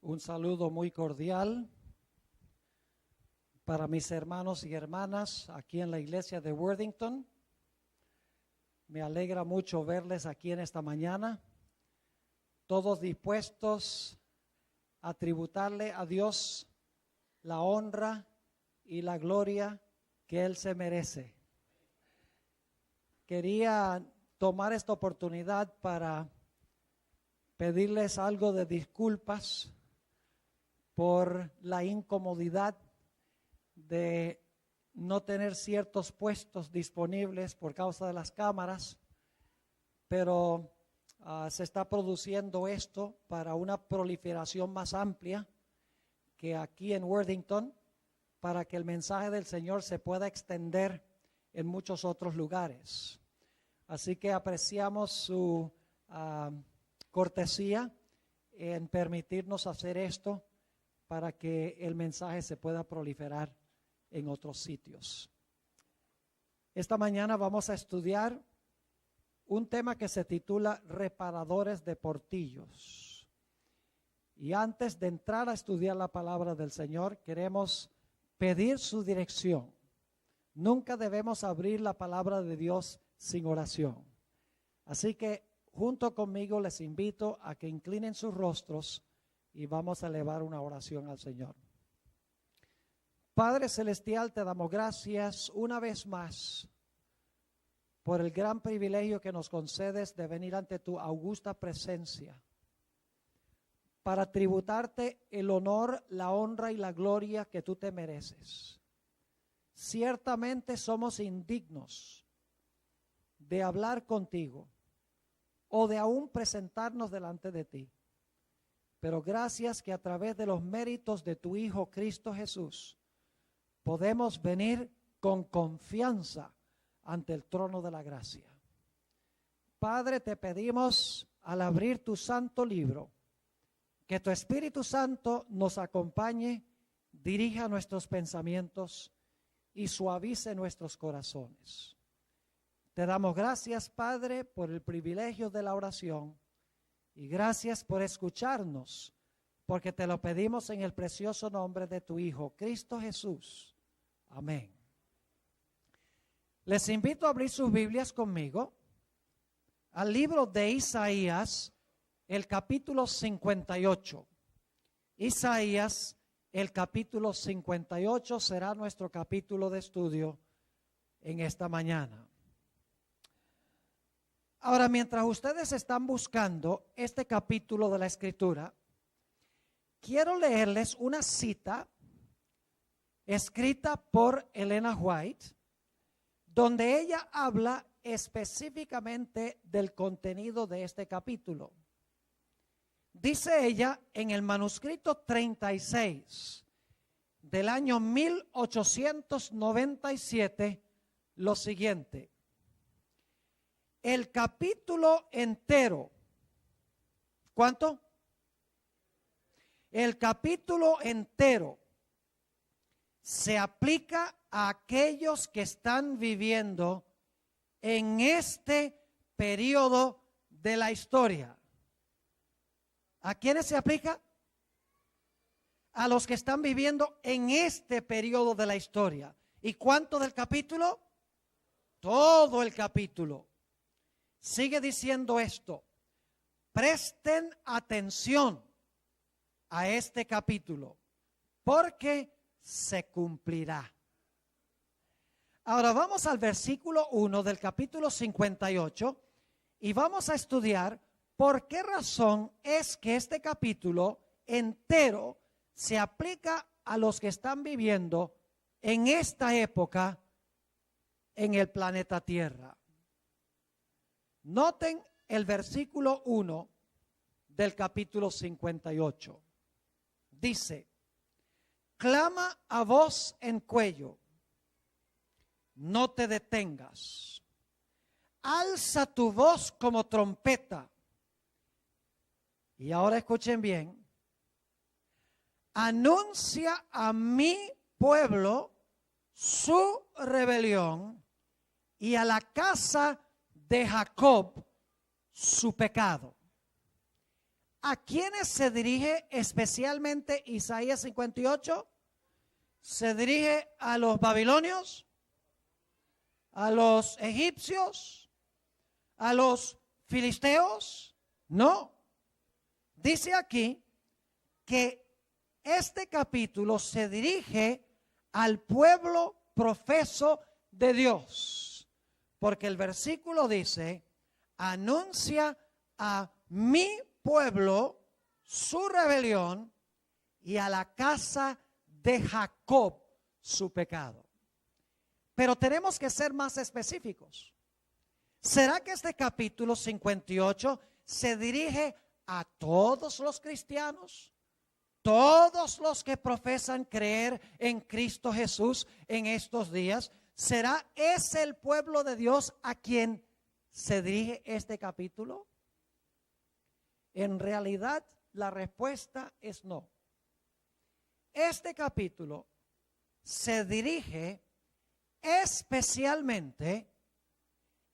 Un saludo muy cordial para mis hermanos y hermanas aquí en la iglesia de Worthington. Me alegra mucho verles aquí en esta mañana, todos dispuestos a tributarle a Dios la honra y la gloria que Él se merece. Quería tomar esta oportunidad para pedirles algo de disculpas por la incomodidad de no tener ciertos puestos disponibles por causa de las cámaras, pero se está produciendo esto para una proliferación más amplia que aquí en Worthington, para que el mensaje del Señor se pueda extender en muchos otros lugares. Así que apreciamos su cortesía en permitirnos hacer esto para que el mensaje se pueda proliferar en otros sitios. Esta mañana vamos a estudiar un tema que se titula Reparadores de Portillos. Y antes de entrar a estudiar la palabra del Señor, queremos pedir su dirección. Nunca debemos abrir la palabra de Dios sin oración. Así que junto conmigo les invito a que inclinen sus rostros y vamos a elevar una oración al Señor. Padre Celestial, te damos gracias una vez más por el gran privilegio que nos concedes de venir ante tu augusta presencia para tributarte el honor, la honra y la gloria que tú te mereces. Ciertamente somos indignos de hablar contigo o de aún presentarnos delante de ti. Pero gracias que a través de los méritos de tu Hijo Cristo Jesús podemos venir con confianza ante el trono de la gracia. Padre, te pedimos al abrir tu santo libro, que tu Espíritu Santo nos acompañe, dirija nuestros pensamientos y suavice nuestros corazones. Te damos gracias, Padre, por el privilegio de la oración. Y gracias por escucharnos, porque te lo pedimos en el precioso nombre de tu Hijo, Cristo Jesús. Amén. Les invito a abrir sus Biblias conmigo al libro de Isaías, el capítulo 58. Isaías, el capítulo 58 será nuestro capítulo de estudio en esta mañana. Ahora, mientras ustedes están buscando este capítulo de la Escritura, quiero leerles una cita escrita por Elena White, donde ella habla específicamente del contenido de este capítulo. Dice ella en el manuscrito 36 del año 1897 lo siguiente: el capítulo entero, ¿cuánto? El capítulo entero se aplica a aquellos que están viviendo en este periodo de la historia. ¿A quiénes se aplica? A los que están viviendo en este periodo de la historia. ¿Y cuánto del capítulo? Todo el capítulo. Sigue diciendo esto: presten atención a este capítulo, porque se cumplirá. Ahora vamos al versículo 1 del capítulo 58 y vamos a estudiar por qué razón es que este capítulo entero se aplica a los que están viviendo en esta época en el planeta Tierra. Noten el versículo 1 del capítulo 58. Dice: clama a voz en cuello, no te detengas. Alza tu voz como trompeta. Y ahora escuchen bien. Anuncia a mi pueblo su rebelión y a la casa de Jacob su pecado. ¿A quiénes se dirige especialmente Isaías 58? ¿Se dirige a los babilonios? ¿A los egipcios? ¿A los filisteos? No. Dice aquí que este capítulo se dirige al pueblo profeso de Dios, porque el versículo dice: anuncia a mi pueblo su rebelión y a la casa de Jacob su pecado. Pero tenemos que ser más específicos. ¿Será que este capítulo 58 se dirige a todos los cristianos? Todos los que profesan creer en Cristo Jesús en estos días. ¿Será ese el pueblo de Dios a quien se dirige este capítulo? En realidad, la respuesta es no. Este capítulo se dirige especialmente,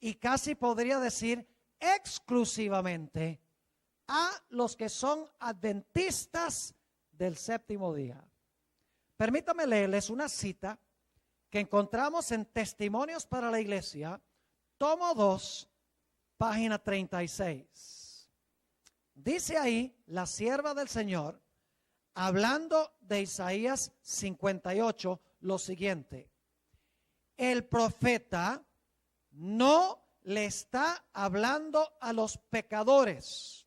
y casi podría decir exclusivamente, a los que son adventistas del séptimo día. Permítame leerles una cita que encontramos en Testimonios para la Iglesia, tomo 2, página 36. Dice ahí la sierva del Señor, hablando de Isaías 58, lo siguiente: el profeta no le está hablando a los pecadores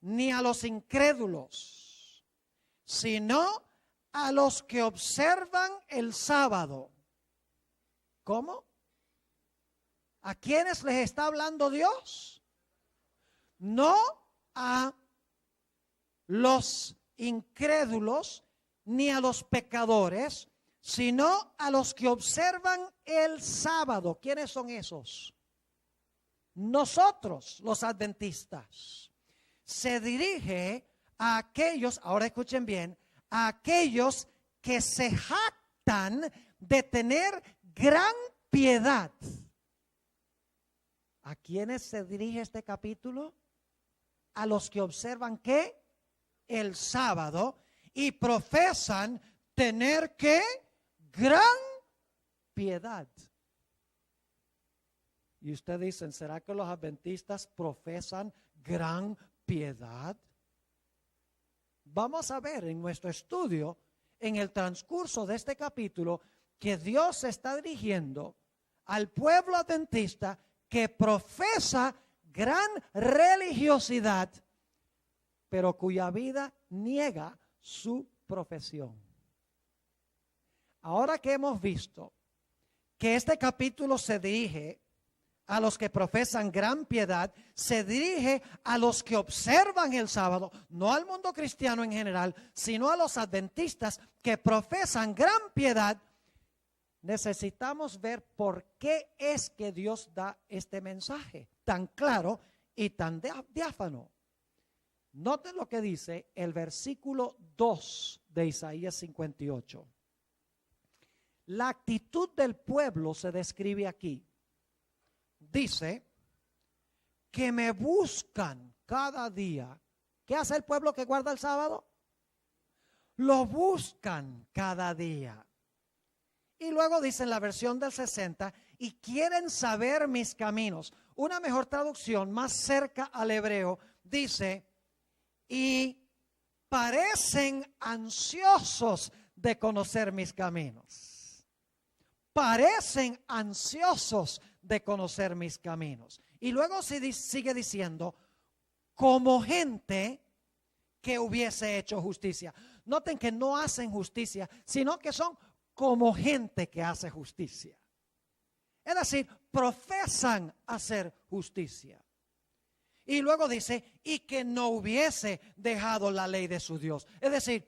ni a los incrédulos, sino a los que observan el sábado. ¿Cómo? ¿A quiénes les está hablando Dios? No a los incrédulos ni a los pecadores, sino a los que observan el sábado. ¿Quiénes son esos? Nosotros, los adventistas. Se dirige a aquellos, ahora escuchen bien, a aquellos que se jactan de tener gran piedad. ¿A quiénes se dirige este capítulo? A los que observan ¿qué? El sábado y profesan tener ¿qué? Gran piedad. Y ustedes dicen, ¿será que los adventistas profesan gran piedad? Vamos a ver en nuestro estudio, en el transcurso de este capítulo, que Dios se está dirigiendo al pueblo adventista que profesa gran religiosidad, pero cuya vida niega su profesión. Ahora que hemos visto que este capítulo se dirige a los que profesan gran piedad, se dirige a los que observan el sábado, no al mundo cristiano en general, sino a los adventistas que profesan gran piedad, necesitamos ver por qué es que Dios da este mensaje tan claro y tan diáfano. Noten lo que dice el versículo 2 de Isaías 58. La actitud del pueblo se describe aquí. Dice que me buscan cada día. ¿Qué hace el pueblo que guarda el sábado? Lo buscan cada día. Y luego dice en la versión del 60, y quieren saber mis caminos. Una mejor traducción, más cerca al hebreo, dice, y parecen ansiosos de conocer mis caminos. Parecen ansiosos de conocer mis caminos. Y luego sigue diciendo, como gente que hubiese hecho justicia. Noten que no hacen justicia, sino que son como gente que hace justicia. Es decir, profesan hacer justicia. Y luego dice, y que no hubiese dejado la ley de su Dios. Es decir,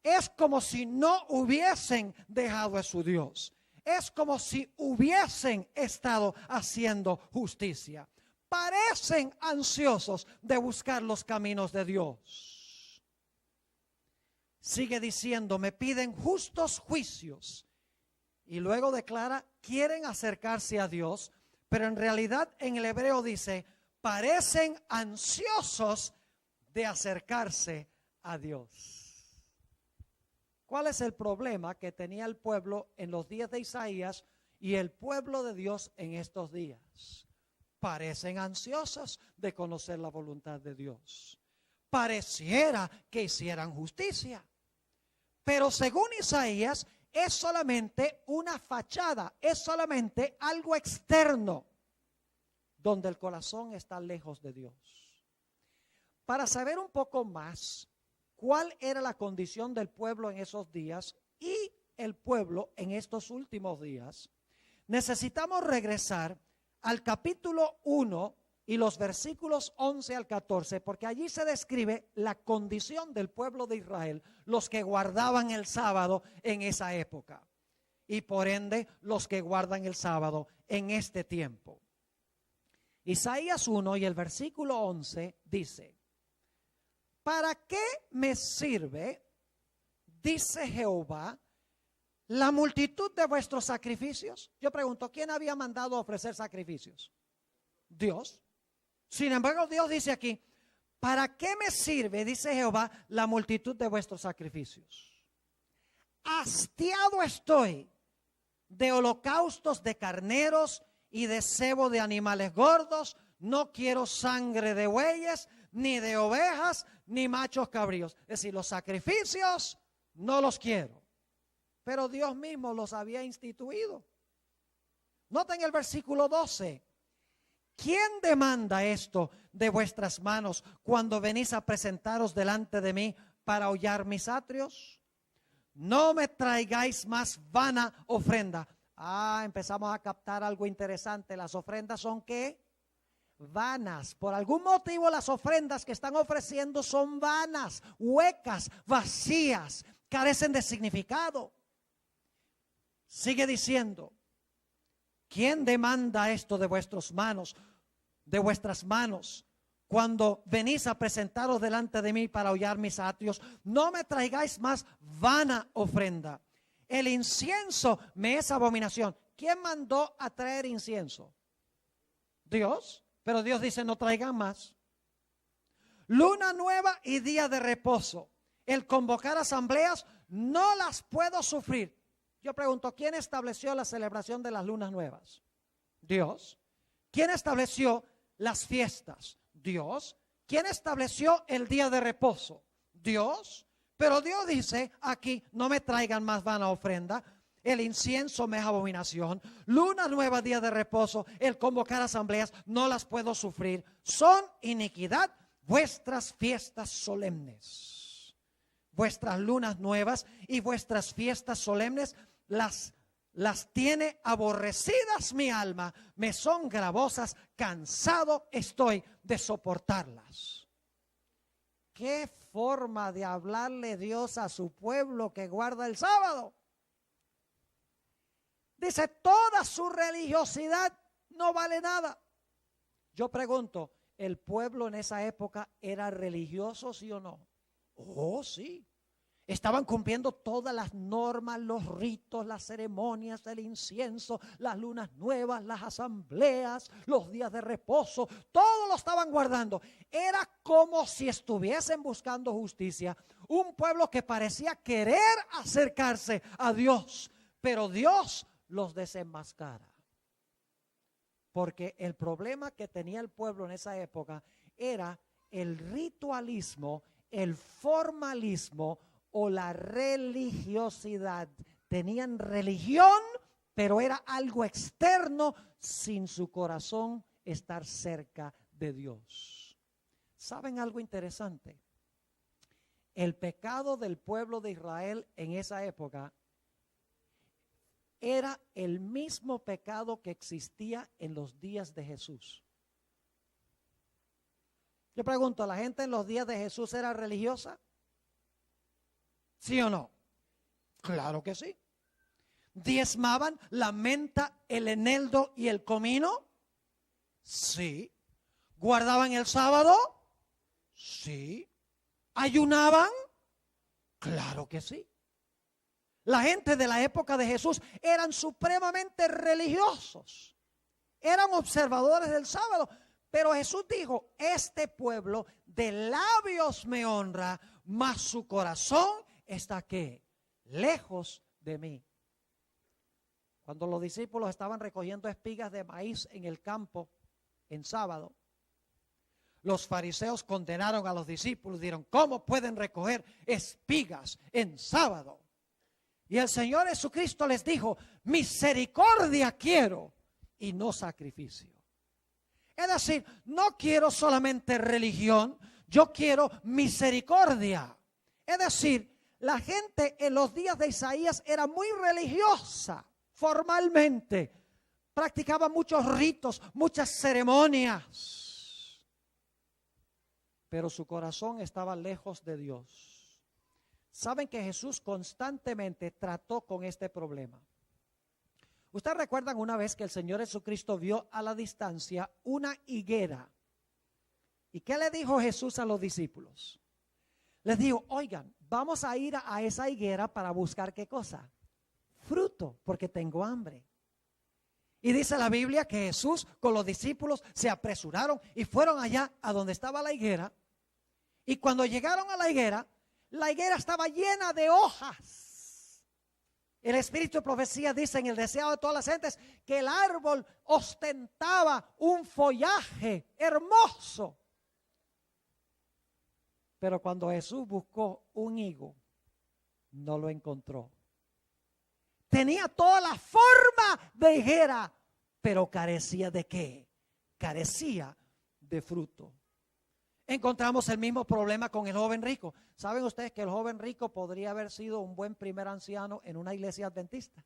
es como si no hubiesen dejado a su Dios. Es como si hubiesen estado haciendo justicia. Parecen ansiosos de buscar los caminos de Dios. Sigue diciendo, me piden justos juicios. Y luego declara, quieren acercarse a Dios, pero en realidad en el hebreo dice, parecen ansiosos de acercarse a Dios. ¿Cuál es el problema que tenía el pueblo en los días de Isaías y el pueblo de Dios en estos días? Parecen ansiosos de conocer la voluntad de Dios. Pareciera que hicieran justicia. Pero según Isaías, es solamente una fachada, es solamente algo externo, donde el corazón está lejos de Dios. Para saber un poco más cuál era la condición del pueblo en esos días y el pueblo en estos últimos días, necesitamos regresar al capítulo 1 y los versículos 11 al 14, porque allí se describe la condición del pueblo de Israel, los que guardaban el sábado en esa época, y por ende los que guardan el sábado en este tiempo. Isaías 1 y el versículo 11 dice: ¿para qué me sirve, dice Jehová, la multitud de vuestros sacrificios? Yo pregunto, ¿quién había mandado a ofrecer sacrificios? Dios. Sin embargo, Dios dice aquí: ¿para qué me sirve, dice Jehová, la multitud de vuestros sacrificios? Hastiado estoy de holocaustos de carneros y de cebo de animales gordos. No quiero sangre de bueyes, ni de ovejas, ni machos cabríos. Es decir, los sacrificios no los quiero. Pero Dios mismo los había instituido. Noten el versículo 12. ¿Quién demanda esto de vuestras manos cuando venís a presentaros delante de mí para hollar mis atrios? No me traigáis más vana ofrenda. Empezamos a captar algo interesante. Las ofrendas son ¿qué? Vanas. Por algún motivo las ofrendas que están ofreciendo son vanas, huecas, vacías, carecen de significado. Sigue diciendo: ¿quién demanda esto de vuestras manos, cuando venís a presentaros delante de mí para hollar mis atrios? No me traigáis más vana ofrenda. El incienso me es abominación. ¿Quién mandó a traer incienso? Dios. Pero Dios dice: no traigan más. Luna nueva y día de reposo, el convocar asambleas, no las puedo sufrir. Yo pregunto, ¿quién estableció la celebración de las lunas nuevas? Dios. ¿Quién estableció las fiestas? Dios. ¿Quién estableció el día de reposo? Dios. Pero Dios dice aquí: no me traigan más vana ofrenda. El incienso me es abominación. Luna nueva, día de reposo, el convocar asambleas, no las puedo sufrir. Son iniquidad vuestras fiestas solemnes. Vuestras lunas nuevas y vuestras fiestas solemnes las tiene aborrecidas mi alma, me son gravosas, cansado estoy de soportarlas. ¿Qué forma de hablarle Dios a su pueblo que guarda el sábado? Dice: toda su religiosidad no vale nada. Yo pregunto, ¿el pueblo en esa época era religioso, sí o no? Oh, sí. Estaban cumpliendo todas las normas, los ritos, las ceremonias, el incienso, las lunas nuevas, las asambleas, los días de reposo, todo lo estaban guardando. Era como si estuviesen buscando justicia. Un pueblo que parecía querer acercarse a Dios, pero Dios los desenmascara. Porque el problema que tenía el pueblo en esa época era el ritualismo, el formalismo o la religiosidad. Tenían religión, pero era algo externo, sin su corazón estar cerca de Dios. ¿Saben algo interesante? El pecado del pueblo de Israel en esa época era el mismo pecado que existía en los días de Jesús. Yo pregunto, ¿la gente en los días de Jesús era religiosa? ¿Sí o no? Claro que sí. ¿Diezmaban la menta, el eneldo y el comino? Sí. ¿Guardaban el sábado? Sí. ¿Ayunaban? Claro que sí. La gente de la época de Jesús eran supremamente religiosos. Eran observadores del sábado, Pero Jesús dijo, este pueblo de labios me honra, mas su corazón está ¿qué? Lejos de mí. Cuando los discípulos estaban recogiendo espigas de maíz en el campo en sábado, los fariseos condenaron a los discípulos, dijeron, ¿cómo pueden recoger espigas en sábado? Y el Señor Jesucristo les dijo, misericordia quiero y no sacrificio. Es decir, no quiero solamente religión, yo quiero misericordia. Es decir, la gente en los días de Isaías era muy religiosa, formalmente. Practicaba muchos ritos, muchas ceremonias. Pero su corazón estaba lejos de Dios. Saben que Jesús constantemente trató con este problema. Ustedes recuerdan una vez que el Señor Jesucristo vio a la distancia una higuera. ¿Y qué le dijo Jesús a los discípulos? Les dijo, oigan, vamos a ir a esa higuera para buscar ¿qué cosa? Fruto, porque tengo hambre. Y dice la Biblia que Jesús con los discípulos se apresuraron y fueron allá a donde estaba la higuera. Y cuando llegaron a la higuera estaba llena de hojas. El espíritu de profecía dice en el deseado de todas las gentes que el árbol ostentaba un follaje hermoso. Pero cuando Jesús buscó un higo, no lo encontró. Tenía toda la forma de higuera, pero carecía ¿de qué? Carecía de fruto. Encontramos el mismo problema con el joven rico. ¿Saben ustedes que el joven rico podría haber sido un buen primer anciano en una iglesia adventista?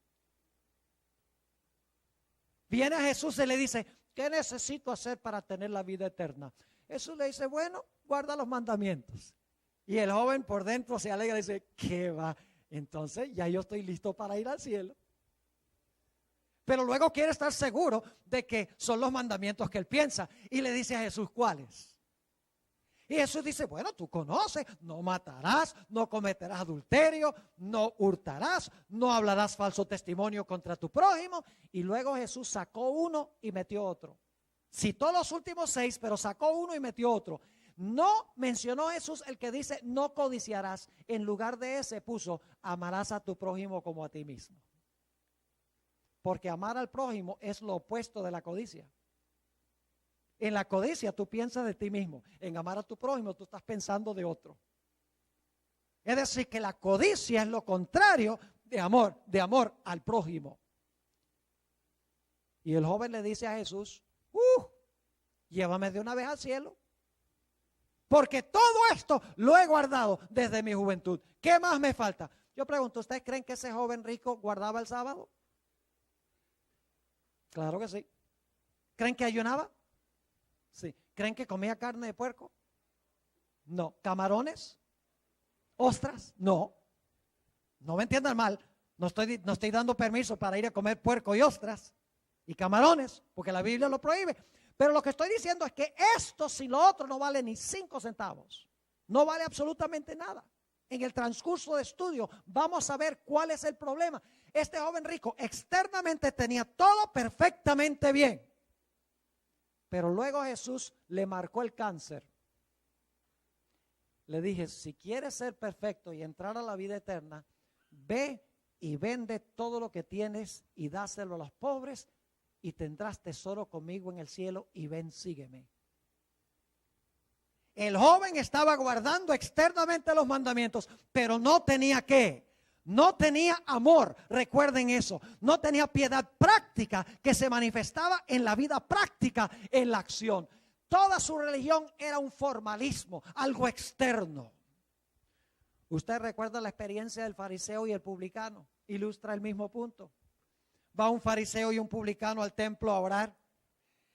Viene a Jesús y le dice, ¿qué necesito hacer para tener la vida eterna? Jesús le dice, bueno, guarda los mandamientos. Y el joven por dentro se alegra y dice, ¿qué va? Entonces ya yo estoy listo para ir al cielo. Pero luego quiere estar seguro de que son los mandamientos que él piensa. Y le dice a Jesús, ¿cuáles? Y Jesús dice, bueno, tú conoces, no matarás, no cometerás adulterio, no hurtarás, no hablarás falso testimonio contra tu prójimo. Y luego Jesús sacó uno y metió otro. Citó los últimos 6, pero sacó uno y metió otro. No mencionó Jesús el que dice, no codiciarás. En lugar de ese puso, amarás a tu prójimo como a ti mismo. Porque amar al prójimo es lo opuesto de la codicia. En la codicia tú piensas de ti mismo. En amar a tu prójimo tú estás pensando de otro. Es decir, que la codicia es lo contrario de amor al prójimo. Y el joven le dice a Jesús, llévame de una vez al cielo. Porque todo esto lo he guardado desde mi juventud. ¿Qué más me falta? Yo pregunto, ¿ustedes creen que ese joven rico guardaba el sábado? Claro que sí. ¿Creen que ayunaba? Sí. ¿Creen que comía carne de puerco? No. ¿Camarones? ¿Ostras? No. No me entiendan mal. No estoy dando permiso para ir a comer puerco y ostras y camarones, porque la Biblia lo prohíbe. Pero lo que estoy diciendo es que esto sin lo otro no vale ni 5 centavos. No vale absolutamente nada. En el transcurso de estudio vamos a ver cuál es el problema. Este joven rico externamente tenía todo perfectamente bien. Pero luego Jesús le marcó el cáncer. Le dije, si quieres ser perfecto y entrar a la vida eterna, ve y vende todo lo que tienes y dáselo a los pobres y tendrás tesoro conmigo en el cielo y ven, sígueme. El joven estaba guardando externamente los mandamientos, pero no tenía ¿qué? No tenía amor, recuerden eso. No tenía piedad práctica que se manifestaba en la vida práctica, en la acción. Toda su religión era un formalismo, algo externo. Usted recuerda la experiencia del fariseo y el publicano, ilustra el mismo punto. Va un fariseo y un publicano al templo a orar.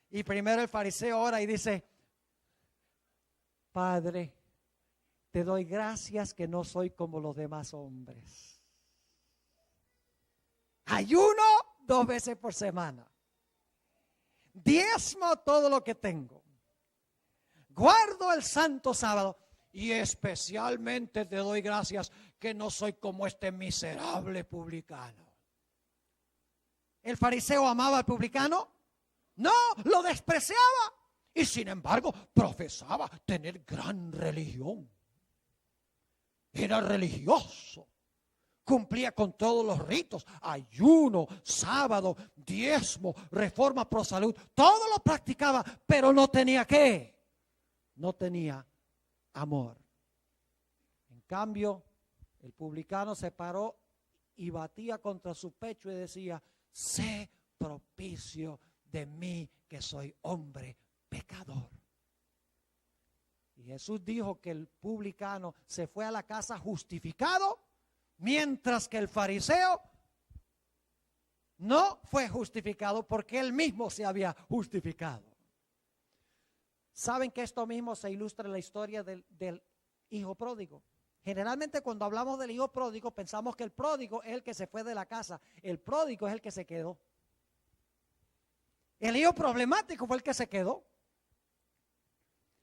Y primero el fariseo ora y dice, Padre, te doy gracias que no soy como los demás hombres. Ayuno 2 veces por semana. Diezmo todo lo que tengo. Guardo el santo sábado. Y especialmente te doy gracias que no soy como este miserable publicano. ¿El fariseo amaba al publicano? No, lo despreciaba. y sin embargo profesaba tener gran religión. Era religioso. Cumplía con todos los ritos, ayuno, sábado, diezmo, reforma pro salud. Todo lo practicaba, pero no tenía ¿qué? No tenía amor. En cambio, el publicano se paró y batía contra su pecho y decía: sé propicio de mí, que soy hombre pecador. Y Jesús dijo que el publicano se fue a la casa justificado, mientras que el fariseo no fue justificado porque él mismo se había justificado. ¿Saben que esto mismo se ilustra en la historia del hijo pródigo? Generalmente cuando hablamos del hijo pródigo pensamos que el pródigo es el que se fue de la casa. El pródigo es el que se quedó. El hijo problemático fue el que se quedó.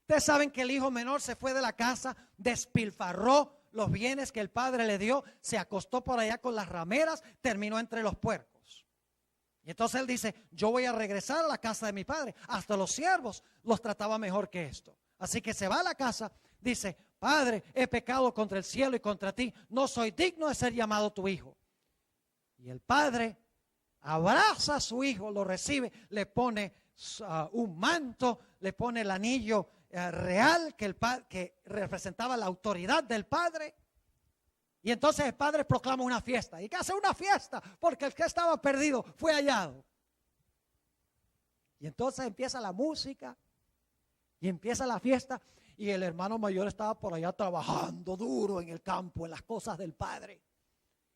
Ustedes saben que el hijo menor se fue de la casa, despilfarró los bienes que el padre le dio, se acostó por allá con las rameras, terminó entre los puercos. Y entonces él dice: yo voy a regresar a la casa de mi padre. Hasta los siervos los trataba mejor que esto. Así que se va a la casa, dice: Padre, he pecado contra el cielo y contra ti, no soy digno de ser llamado tu hijo. Y el padre abraza a su hijo, lo recibe, le pone un manto, le pone el anillo real que representaba la autoridad del padre. Y entonces el padre proclama una fiesta. ¿Y qué hace una fiesta? Porque el que estaba perdido fue hallado. Y entonces empieza la música y empieza la fiesta. Y el hermano mayor estaba por allá trabajando duro en el campo, en las cosas del padre.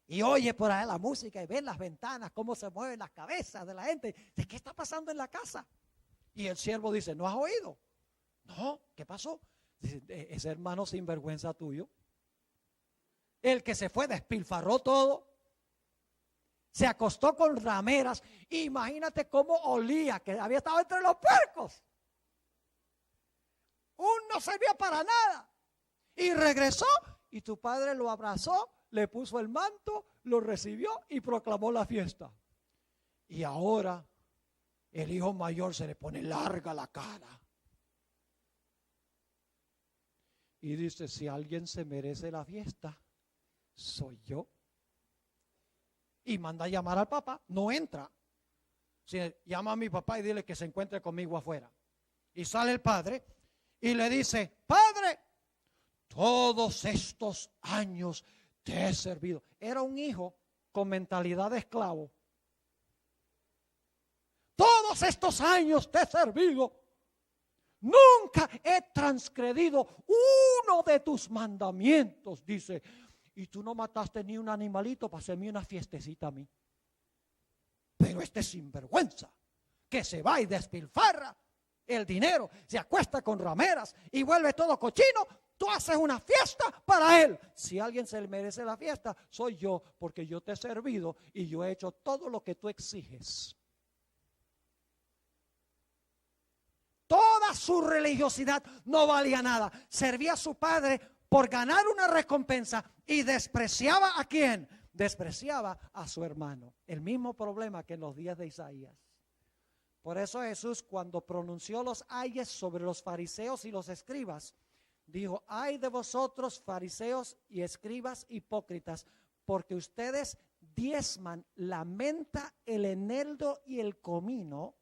Y oye por allá la música y ve en las ventanas cómo se mueven las cabezas de la gente. ¿De qué está pasando en la casa? Y el siervo dice: ¿no has oído? No, ¿qué pasó? Dice: ese hermano sinvergüenza tuyo, el que se fue, despilfarró todo, se acostó con rameras. Imagínate cómo olía, que había estado entre los puercos. No servía para nada. Y regresó y tu padre lo abrazó, le puso el manto, lo recibió y proclamó la fiesta. Y ahora el hijo mayor se le pone larga la cara. Y dice: si alguien se merece la fiesta, soy yo. Y manda a llamar al papá, no entra. Llama a mi papá y dile que se encuentre conmigo afuera. Y sale el padre y le dice: Padre, todos estos años te he servido. Era un hijo con mentalidad de esclavo. Todos estos años te he servido. Nunca he transgredido uno de tus mandamientos, dice. Y tú no mataste ni un animalito para hacerme una fiestecita a mí. Pero este sinvergüenza que se va y despilfarra el dinero, se acuesta con rameras y vuelve todo cochino, tú haces una fiesta para él. Si alguien se merece la fiesta, soy yo, porque yo te he servido y yo he hecho todo lo que tú exiges. Toda su religiosidad no valía nada. Servía a su padre por ganar una recompensa y despreciaba ¿a quién? Despreciaba a su hermano. El mismo problema que en los días de Isaías. Por eso Jesús, cuando pronunció los ayes sobre los fariseos y los escribas, dijo: ay de vosotros, fariseos y escribas hipócritas, porque ustedes diezman la menta, el eneldo y el comino,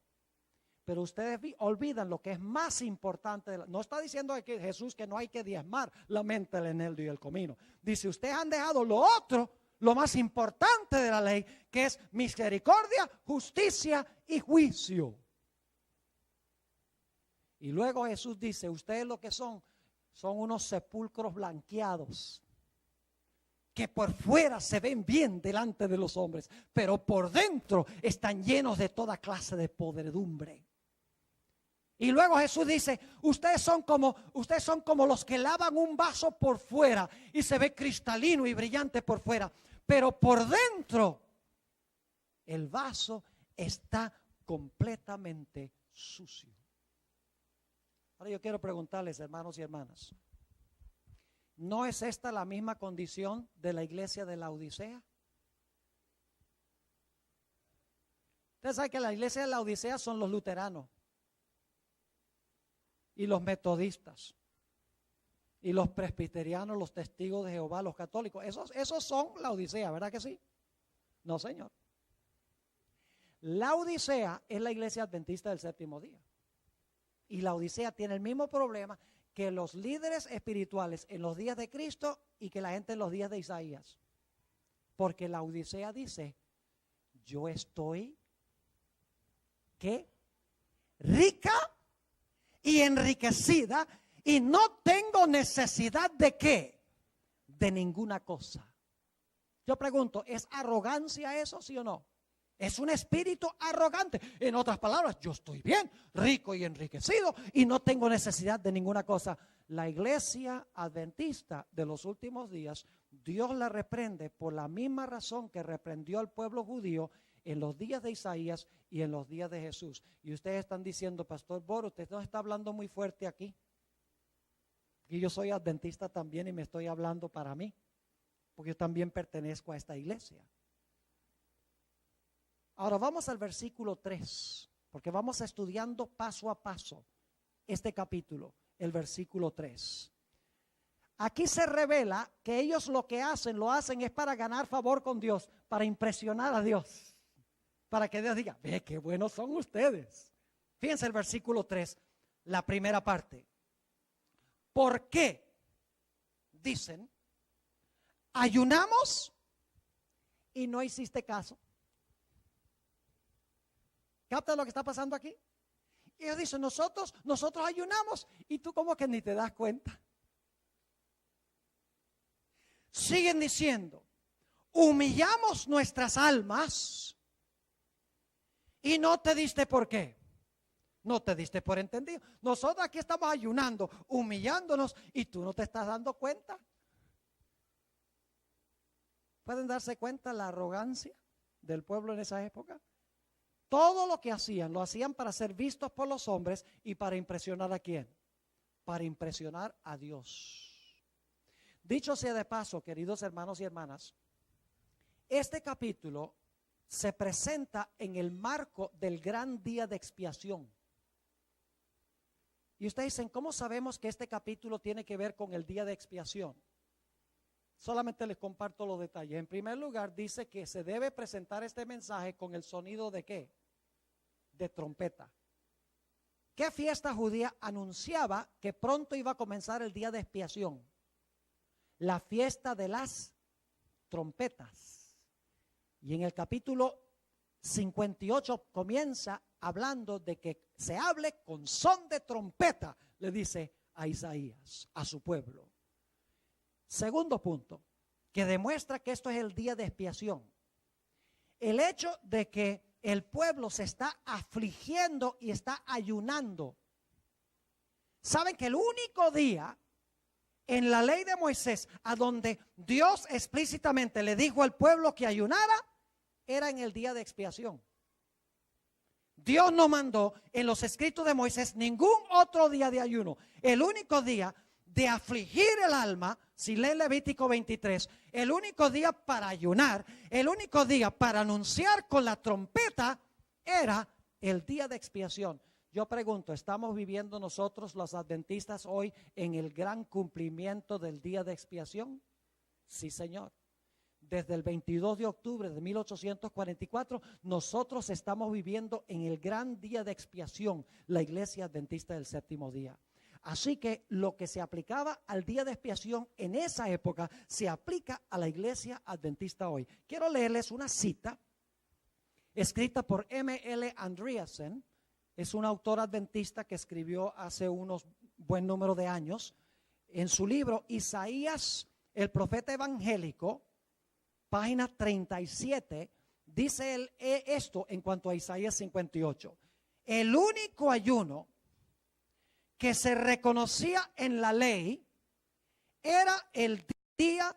pero ustedes olvidan lo que es más importante. No está diciendo que Jesús que no hay que diezmar la menta, el eneldo y el comino. Dice: ustedes han dejado lo otro, lo más importante de la ley, que es misericordia, justicia y juicio. Y luego Jesús dice: ustedes lo que son unos sepulcros blanqueados, que por fuera se ven bien delante de los hombres, pero por dentro están llenos de toda clase de podredumbre. Y luego Jesús dice: ustedes son como los que lavan un vaso por fuera y se ve cristalino y brillante por fuera, pero por dentro el vaso está completamente sucio. Ahora yo quiero preguntarles, hermanos y hermanas, ¿no es esta la misma condición de la iglesia de la Odisea? Ustedes saben que la iglesia de la Odisea son los luteranos. y los metodistas y los presbiterianos, los testigos de Jehová, los católicos. Esos son la Odisea, ¿verdad que sí? No, señor. La Odisea es la iglesia adventista del séptimo día. Y la Odisea tiene el mismo problema que los líderes espirituales en los días de Cristo y que la gente en los días de Isaías. Porque la Odisea dice, yo estoy, ¿qué? Rica y enriquecida y no tengo necesidad de ¿qué? De ninguna cosa. Yo pregunto, ¿es arrogancia eso, sí o no? Es un espíritu arrogante. En otras palabras, yo estoy bien, rico y enriquecido y no tengo necesidad de ninguna cosa. La iglesia adventista de los últimos días, Dios la reprende por la misma razón que reprendió al pueblo judío en los días de Isaías y en los días de Jesús. Y ustedes están diciendo, Pastor Boro, usted no está hablando muy fuerte aquí. Y yo soy adventista también y me estoy hablando para mí, porque yo también pertenezco a esta iglesia. Ahora vamos al versículo 3, porque vamos estudiando paso a paso este capítulo, el versículo 3. Aquí se revela que ellos lo que hacen, lo hacen es para ganar favor con Dios, para impresionar a Dios, para que Dios diga, ve qué buenos son ustedes. Fíjense el versículo 3, la primera parte. ¿Por qué? Dicen, ayunamos y no hiciste caso. ¿Capta lo que está pasando aquí? Y ellos dicen, nosotros ayunamos y tú como que ni te das cuenta. Siguen diciendo, humillamos nuestras almas y no te diste por qué. No te diste por entendido. Nosotros aquí estamos ayunando, humillándonos y tú no te estás dando cuenta. ¿Pueden darse cuenta la arrogancia del pueblo en esa época? Todo lo que hacían, lo hacían para ser vistos por los hombres y para impresionar ¿a quién? Para impresionar a Dios. Dicho sea de paso, queridos hermanos y hermanas, este capítulo se presenta en el marco del gran día de expiación. Y ustedes dicen, ¿cómo sabemos que este capítulo tiene que ver con el día de expiación? Solamente les comparto los detalles. En primer lugar, dice que se debe presentar este mensaje con el sonido de ¿qué? De trompeta. ¿Qué fiesta judía anunciaba que pronto iba a comenzar el día de expiación? La fiesta de las trompetas. Y en el capítulo 58 comienza hablando de que se hable con son de trompeta, le dice a Isaías, a su pueblo. Segundo punto, que demuestra que esto es el día de expiación. El hecho de que el pueblo se está afligiendo y está ayunando. ¿Saben que el único día en la ley de Moisés a donde Dios explícitamente le dijo al pueblo que ayunara era en el día de expiación? Dios no mandó en los escritos de Moisés ningún otro día de ayuno. El único día de afligir el alma, si leen Levítico 23, el único día para ayunar, el único día para anunciar con la trompeta era el día de expiación. Yo pregunto, ¿estamos viviendo nosotros los adventistas hoy en el gran cumplimiento del día de expiación? Sí, Señor. Desde el 22 de octubre de 1844, nosotros estamos viviendo en el gran día de expiación, la iglesia adventista del séptimo día. Así que lo que se aplicaba al día de expiación en esa época se aplica a la iglesia adventista hoy. Quiero leerles una cita escrita por M.L. Andreasen. Es un autor adventista que escribió hace unos buen número de años. En su libro Isaías, el profeta evangélico, página 37, dice él esto en cuanto a Isaías 58. El único ayuno que se reconocía en la ley era el día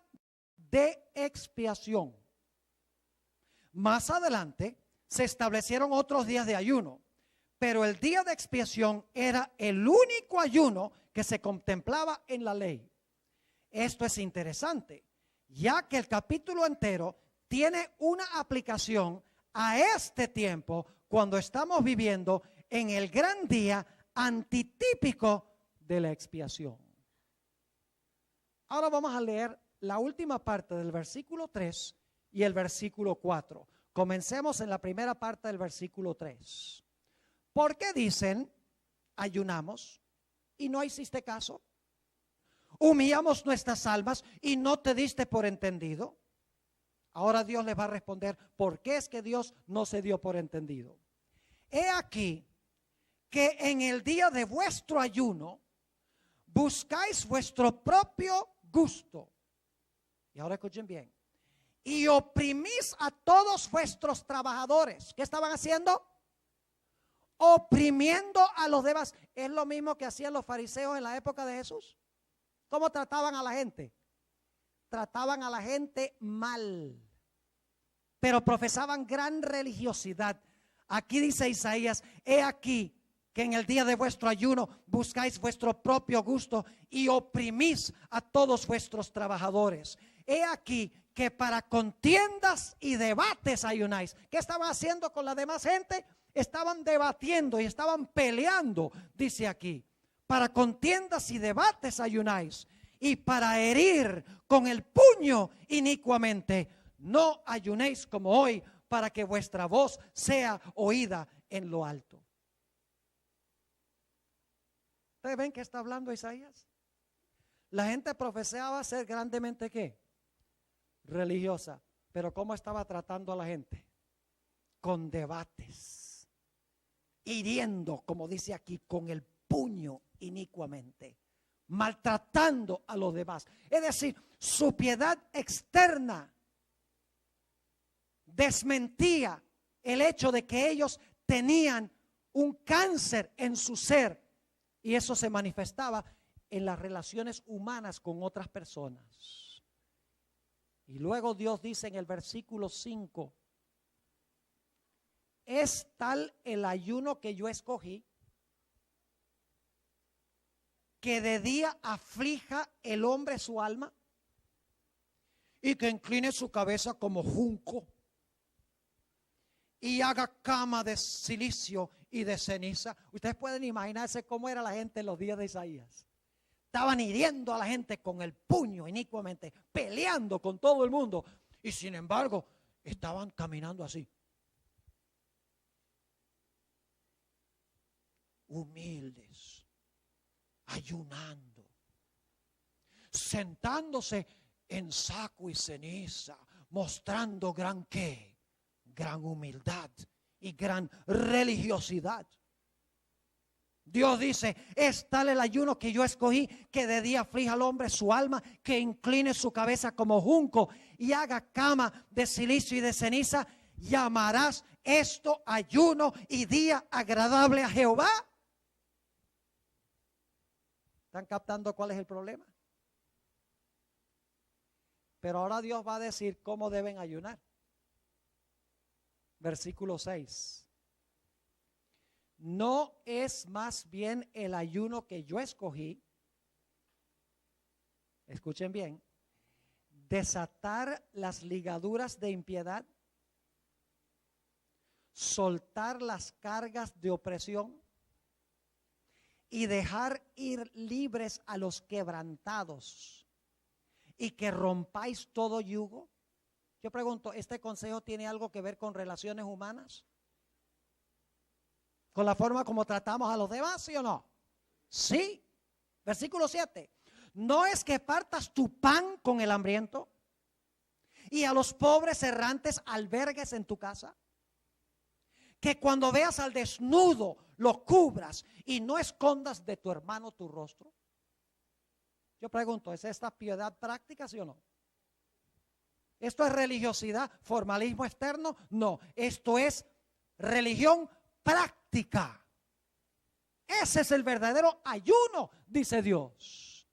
de expiación. Más adelante se establecieron otros días de ayuno, pero el día de expiación era el único ayuno que se contemplaba en la ley. Esto es interesante, ya que el capítulo entero tiene una aplicación a este tiempo cuando estamos viviendo en el gran día antitípico de la expiación. Ahora vamos a leer la última parte del versículo 3 y el versículo 4. Comencemos en la primera parte del versículo 3. ¿Por qué dicen, ayunamos y no hiciste caso? Humillamos nuestras almas y no te diste por entendido. Ahora Dios les va a responder, ¿por qué es que Dios no se dio por entendido? He aquí que en el día de vuestro ayuno buscáis vuestro propio gusto. Y ahora escuchen bien. Y oprimís a todos vuestros trabajadores. ¿Qué estaban haciendo? Oprimiendo a los demás. Es lo mismo que hacían los fariseos en la época de Jesús. ¿Cómo trataban a la gente? Trataban a la gente mal, pero profesaban gran religiosidad. Aquí dice Isaías, he aquí que en el día de vuestro ayuno buscáis vuestro propio gusto y oprimís a todos vuestros trabajadores. He aquí que para contiendas y debates ayunáis. ¿Qué estaban haciendo con la demás gente? Estaban debatiendo y estaban peleando, dice aquí. Para contiendas y debates ayunáis, y para herir con el puño inicuamente. No ayunéis como hoy, para que vuestra voz sea oída en lo alto. ¿Ustedes ven que está hablando Isaías? La gente profesaba ser grandemente ¿qué? Religiosa. Pero ¿cómo estaba tratando a la gente? Con debates, hiriendo, como dice aquí, con el puño inicuamente, maltratando a los demás. Es decir, su piedad externa desmentía el hecho de que ellos tenían un cáncer en su ser, y eso se manifestaba en las relaciones humanas con otras personas. Y luego Dios dice en el versículo 5, es tal el ayuno que yo escogí, que de día aflija el hombre su alma y que incline su cabeza como junco y haga cama de silicio y de ceniza. Ustedes pueden imaginarse cómo era la gente en los días de Isaías. Estaban hiriendo a la gente con el puño inicuamente, peleando con todo el mundo, y sin embargo estaban caminando así, humildes, ayunando, sentándose en saco y ceniza, mostrando gran humildad y gran religiosidad. Dios dice, es tal el ayuno que yo escogí, que de día aflija al hombre su alma, que incline su cabeza como junco y haga cama de silicio y de ceniza. ¿Llamarás esto ayuno y día agradable a Jehová? ¿Están captando cuál es el problema? Pero ahora Dios va a decir cómo deben ayunar. Versículo 6. ¿No es más bien el ayuno que yo escogí? Escuchen bien. Desatar las ligaduras de impiedad, soltar las cargas de opresión y dejar ir libres a los quebrantados, y que rompáis todo yugo. Yo pregunto, ¿este consejo tiene algo que ver con relaciones humanas? ¿Con la forma como tratamos a los demás, sí o no? Sí. Versículo 7. ¿No es que partas tu pan con el hambriento y a los pobres errantes albergues en tu casa? Que cuando veas al desnudo lo cubras y no escondas de tu hermano tu rostro. Yo pregunto, ¿es esta piedad práctica, sí o no? ¿Esto es religiosidad, formalismo externo? No, esto es religión práctica. Ese es el verdadero ayuno, dice Dios.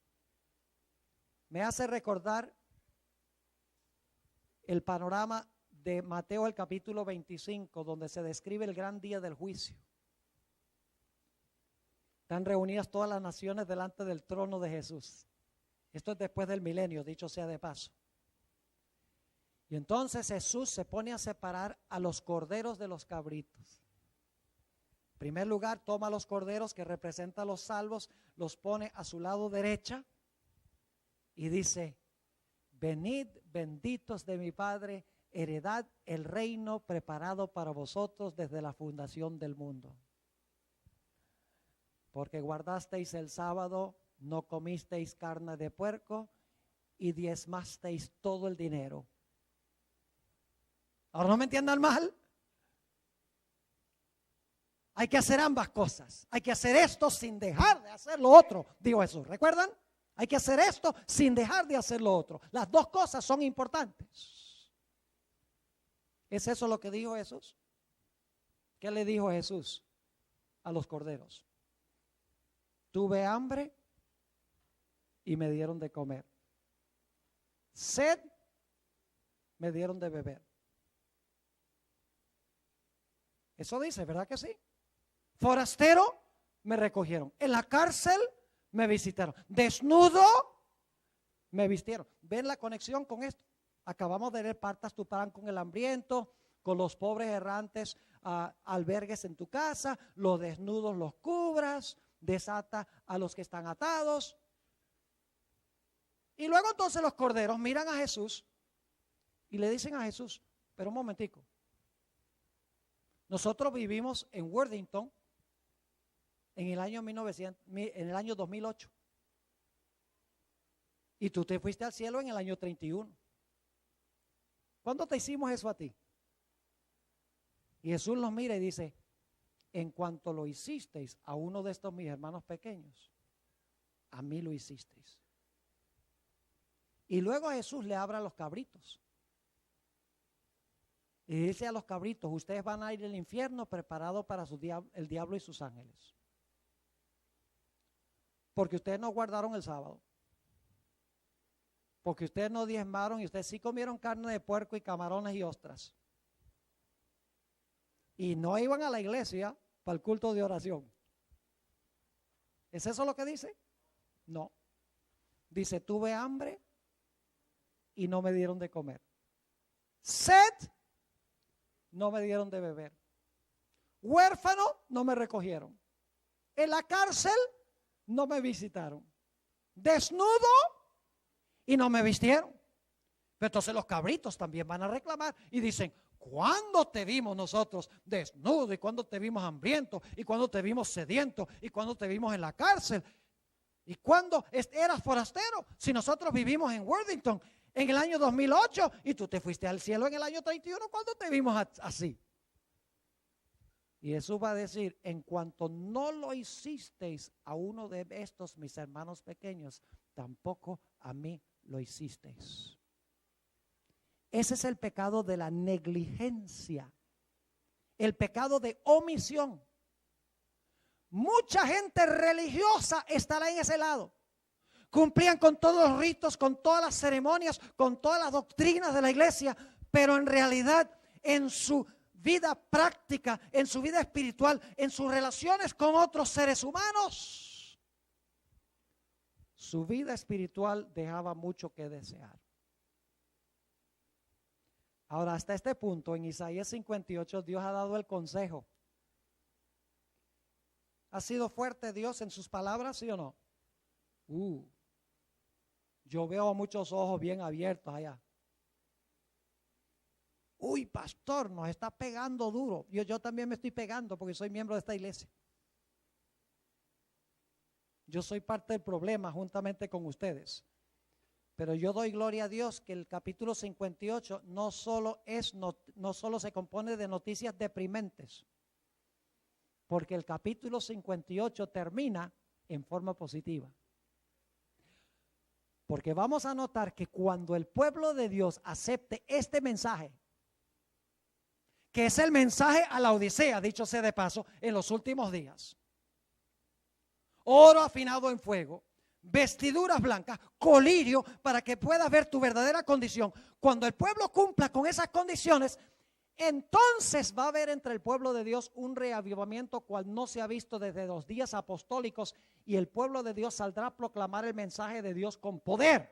Me hace recordar el panorama de Mateo, el capítulo 25, donde se describe el gran día del juicio. Están reunidas todas las naciones delante del trono de Jesús. Esto es después del milenio, dicho sea de paso. Y entonces Jesús se pone a separar a los corderos de los cabritos. primer lugar, toma los corderos que representan los salvos, los pone a su lado derecha y dice: venid benditos de mi Padre, heredad el reino preparado para vosotros desde la fundación del mundo. Porque guardasteis el sábado, no comisteis carne de puerco y diezmasteis todo el dinero. Ahora no me entiendan mal. Hay que hacer ambas cosas. Hay que hacer esto sin dejar de hacer lo otro, dijo Jesús. ¿Recuerdan? Hay que hacer esto sin dejar de hacer lo otro. Las dos cosas son importantes. ¿Es eso lo que dijo Jesús? ¿Qué le dijo Jesús a los corderos? Tuve hambre y me dieron de comer. Sed, me dieron de beber. Eso dice, ¿verdad que sí? Forastero, me recogieron. En la cárcel, me visitaron. Desnudo, me vistieron. ¿Ven la conexión con esto? Acabamos de leer: partas tu pan con el hambriento, con los pobres errantes albergues en tu casa, los desnudos los cubras, desata a los que están atados. Y luego entonces los corderos miran a Jesús y le dicen a Jesús: pero un momentico, nosotros vivimos en Worthington en el año 2008 y tú te fuiste al cielo en el año 31. ¿Cuándo te hicimos eso a ti? Y Jesús los mira y dice: en cuanto lo hicisteis a uno de estos mis hermanos pequeños, a mí lo hicisteis. Y luego Jesús le habla a los cabritos y dice a los cabritos: ustedes van a ir al infierno preparado para el diablo y sus ángeles, porque ustedes no guardaron el sábado, porque ustedes no diezmaron y ustedes sí comieron carne de puerco y camarones y ostras, y no iban a la iglesia para el culto de oración. ¿Es eso lo que dice? No. Dice: tuve hambre y no me dieron de comer. Sed, no me dieron de beber. Huérfano, no me recogieron. En la cárcel, no me visitaron. Desnudo y no me vistieron. Pero entonces los cabritos también van a reclamar y dicen: ¿cuándo te vimos nosotros desnudo? ¿Y cuándo te vimos hambriento? ¿Y cuándo te vimos sediento? ¿Y cuándo te vimos en la cárcel? ¿Y cuándo eras forastero? Si nosotros vivimos en Worthington en el año 2008 y tú te fuiste al cielo en el año 31, ¿cuándo te vimos así? Y Jesús va a decir: en cuanto no lo hicisteis a uno de estos mis hermanos pequeños, tampoco a mí lo hicisteis. Ese es el pecado de la negligencia, el pecado de omisión. Mucha gente religiosa estará en ese lado. Cumplían con todos los ritos, con todas las ceremonias, con todas las doctrinas de la iglesia, pero en realidad en su vida práctica, en su vida espiritual, en sus relaciones con otros seres humanos, su vida espiritual dejaba mucho que desear. Ahora, hasta este punto, en Isaías 58, Dios ha dado el consejo. ¿Ha sido fuerte Dios en sus palabras, sí o no? Yo veo muchos ojos bien abiertos allá. Uy, pastor, nos está pegando duro. Yo también me estoy pegando porque soy miembro de esta iglesia. Yo soy parte del problema juntamente con ustedes. Pero yo doy gloria a Dios que el capítulo 58 no solo se compone de noticias deprimentes, porque el capítulo 58 termina en forma positiva. Porque vamos a notar que cuando el pueblo de Dios acepte este mensaje, que es el mensaje a la Odisea, dicho sea de paso, en los últimos días: oro afinado en fuego, vestiduras blancas, colirio, para que puedas ver tu verdadera condición. Cuando el pueblo cumpla con esas condiciones, entonces va a haber entre el pueblo de Dios un reavivamiento cual no se ha visto desde los días apostólicos, y el pueblo de Dios saldrá a proclamar el mensaje de Dios con poder.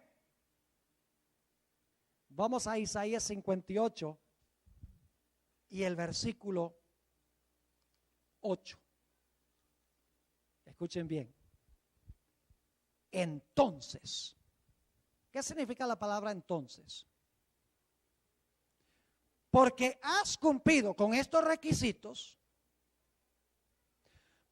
Vamos a Isaías 58 y el versículo 8. Escuchen bien. Entonces, ¿qué significa la palabra entonces? Porque has cumplido con estos requisitos,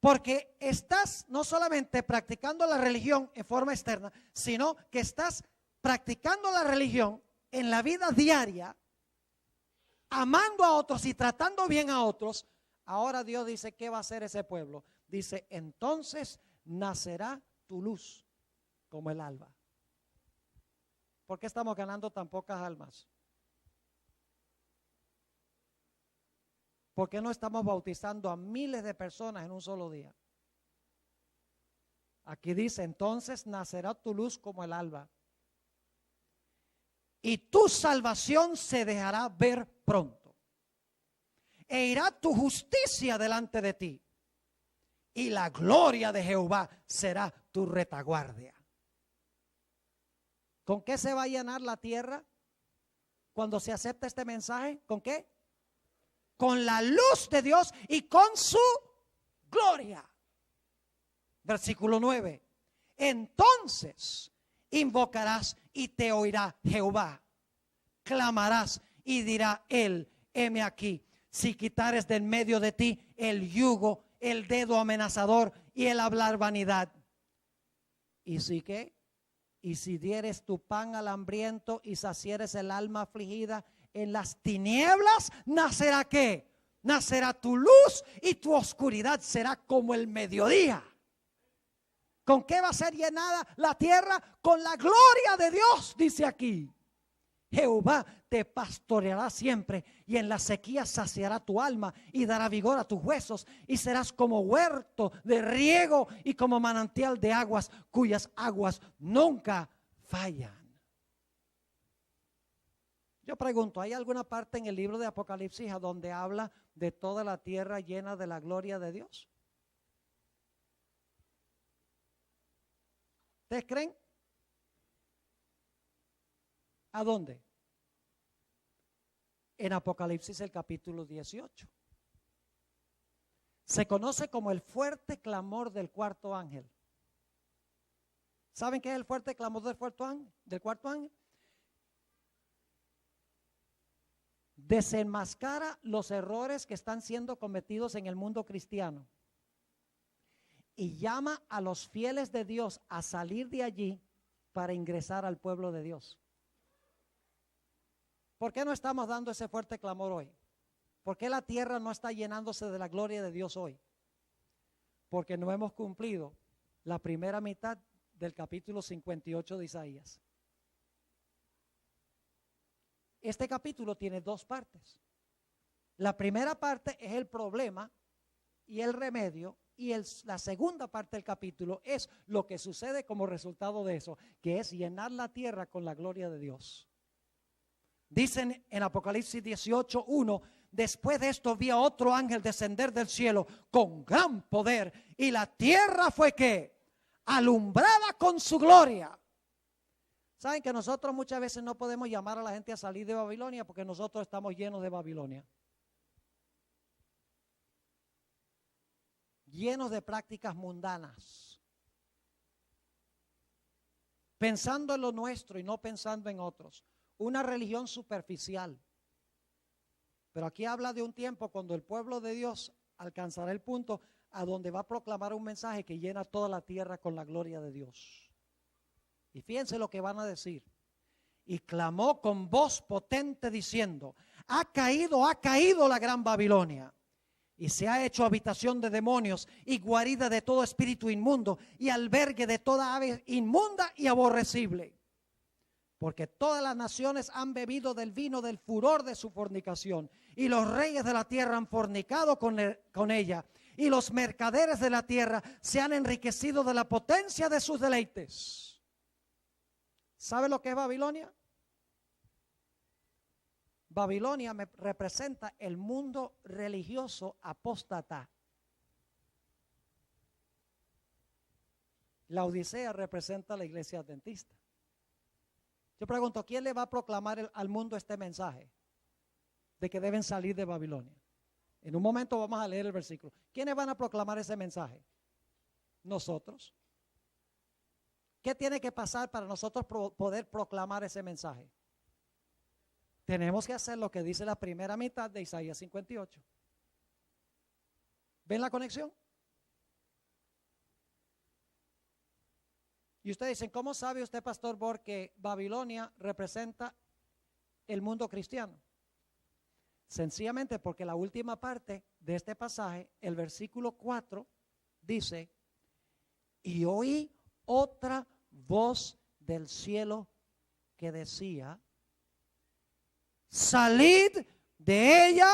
porque estás no solamente practicando la religión en forma externa, sino que estás practicando la religión en la vida diaria, amando a otros y tratando bien a otros. Ahora Dios dice, ¿qué va a hacer ese pueblo? Dice, entonces nacerá tu luz como el alba. ¿Por qué estamos ganando tan pocas almas? ¿Por qué no estamos bautizando a miles de personas en un solo día? Aquí dice, entonces nacerá tu luz como el alba, y tu salvación se dejará ver pronto, e irá tu justicia delante de ti, y la gloria de Jehová será tu retaguardia. ¿Con qué se va a llenar la tierra cuando se acepta este mensaje? ¿Con qué? Con la luz de Dios y con su gloria. Versículo 9. Entonces invocarás y te oirá Jehová. Clamarás y dirá él, heme aquí. Si quitares de en medio de ti el yugo, el dedo amenazador y el hablar vanidad. ¿Y si qué? Y si dieres tu pan al hambriento y sacieres el alma afligida, en las tinieblas nacerá ¿qué? Nacerá tu luz y tu oscuridad será como el mediodía. ¿Con qué va a ser llenada la tierra? Con la gloria de Dios, dice aquí. Jehová te pastoreará siempre y en la sequía saciará tu alma y dará vigor a tus huesos y serás como huerto de riego y como manantial de aguas cuyas aguas nunca fallan. Yo pregunto, ¿hay alguna parte en el libro de Apocalipsis a donde habla de toda la tierra llena de la gloria de Dios? ¿Ustedes creen? ¿A dónde? En Apocalipsis el capítulo 18. Se conoce como el fuerte clamor del cuarto ángel. ¿Saben qué es el fuerte clamor del cuarto ángel? Desenmascara los errores que están siendo cometidos en el mundo cristiano y llama a los fieles de Dios a salir de allí para ingresar al pueblo de Dios. ¿Por qué no estamos dando ese fuerte clamor hoy? ¿Por qué la tierra no está llenándose de la gloria de Dios hoy? Porque no hemos cumplido la primera mitad del capítulo 58 de Isaías. Este capítulo tiene dos partes. La primera parte es el problema y el remedio, y la segunda parte del capítulo es lo que sucede como resultado de eso, que es llenar la tierra con la gloria de Dios. Dicen en Apocalipsis 18:1, después de esto vi a otro ángel descender del cielo con gran poder, y la tierra fue ¿qué? Alumbrada con su gloria. Saben que nosotros muchas veces no podemos llamar a la gente a salir de Babilonia porque nosotros estamos llenos de Babilonia. Llenos de prácticas mundanas. Pensando en lo nuestro y no pensando en otros. Una religión superficial. Pero aquí habla de un tiempo cuando el pueblo de Dios alcanzará el punto a donde va a proclamar un mensaje que llena toda la tierra con la gloria de Dios. Y fíjense lo que van a decir. Y clamó con voz potente diciendo, ha caído la gran Babilonia, y se ha hecho habitación de demonios y guarida de todo espíritu inmundo y albergue de toda ave inmunda y aborrecible. Porque todas las naciones han bebido del vino del furor de su fornicación, y los reyes de la tierra han fornicado con ella, y los mercaderes de la tierra se han enriquecido de la potencia de sus deleites. ¿Sabe lo que es Babilonia? Babilonia me representa el mundo religioso apóstata. La Odisea representa la iglesia adventista. Yo pregunto, ¿quién le va a proclamar al mundo este mensaje de que deben salir de Babilonia? En un momento vamos a leer el versículo. ¿Quiénes van a proclamar ese mensaje? Nosotros. ¿Qué tiene que pasar para nosotros poder proclamar ese mensaje? Tenemos que hacer lo que dice la primera mitad de Isaías 58. ¿Ven la conexión? Y ustedes dicen, ¿cómo sabe usted, Pastor Borg, que Babilonia representa el mundo cristiano? Sencillamente porque la última parte de este pasaje, el versículo 4, dice, y oí otra voz del cielo que decía, salid de ella,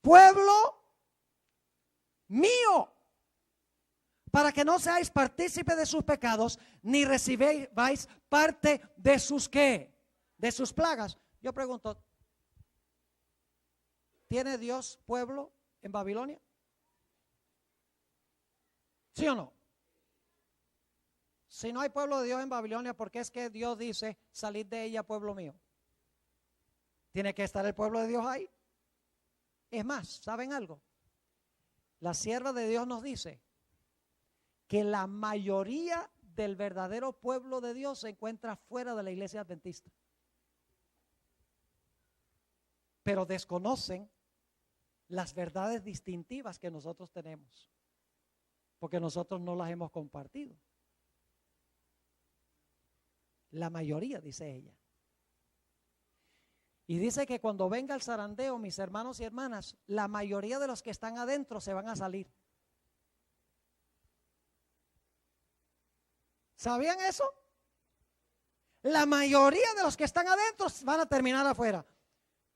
pueblo mío, para que no seáis partícipe de sus pecados, ni recibáis parte de sus ¿qué? De sus plagas. Yo pregunto, ¿tiene Dios pueblo en Babilonia? ¿Sí o no? Si no hay pueblo de Dios en Babilonia, ¿por qué es que Dios dice, salid de ella, pueblo mío? ¿Tiene que estar el pueblo de Dios ahí? Es más, ¿saben algo? La sierva de Dios nos dice que la mayoría del verdadero pueblo de Dios se encuentra fuera de la iglesia adventista. Pero desconocen las verdades distintivas que nosotros tenemos, porque nosotros no las hemos compartido. La mayoría, dice ella. Y dice que cuando venga el zarandeo, mis hermanos y hermanas, la mayoría de los que están adentro se van a salir. ¿Sabían eso? La mayoría de los que están adentro van a terminar afuera.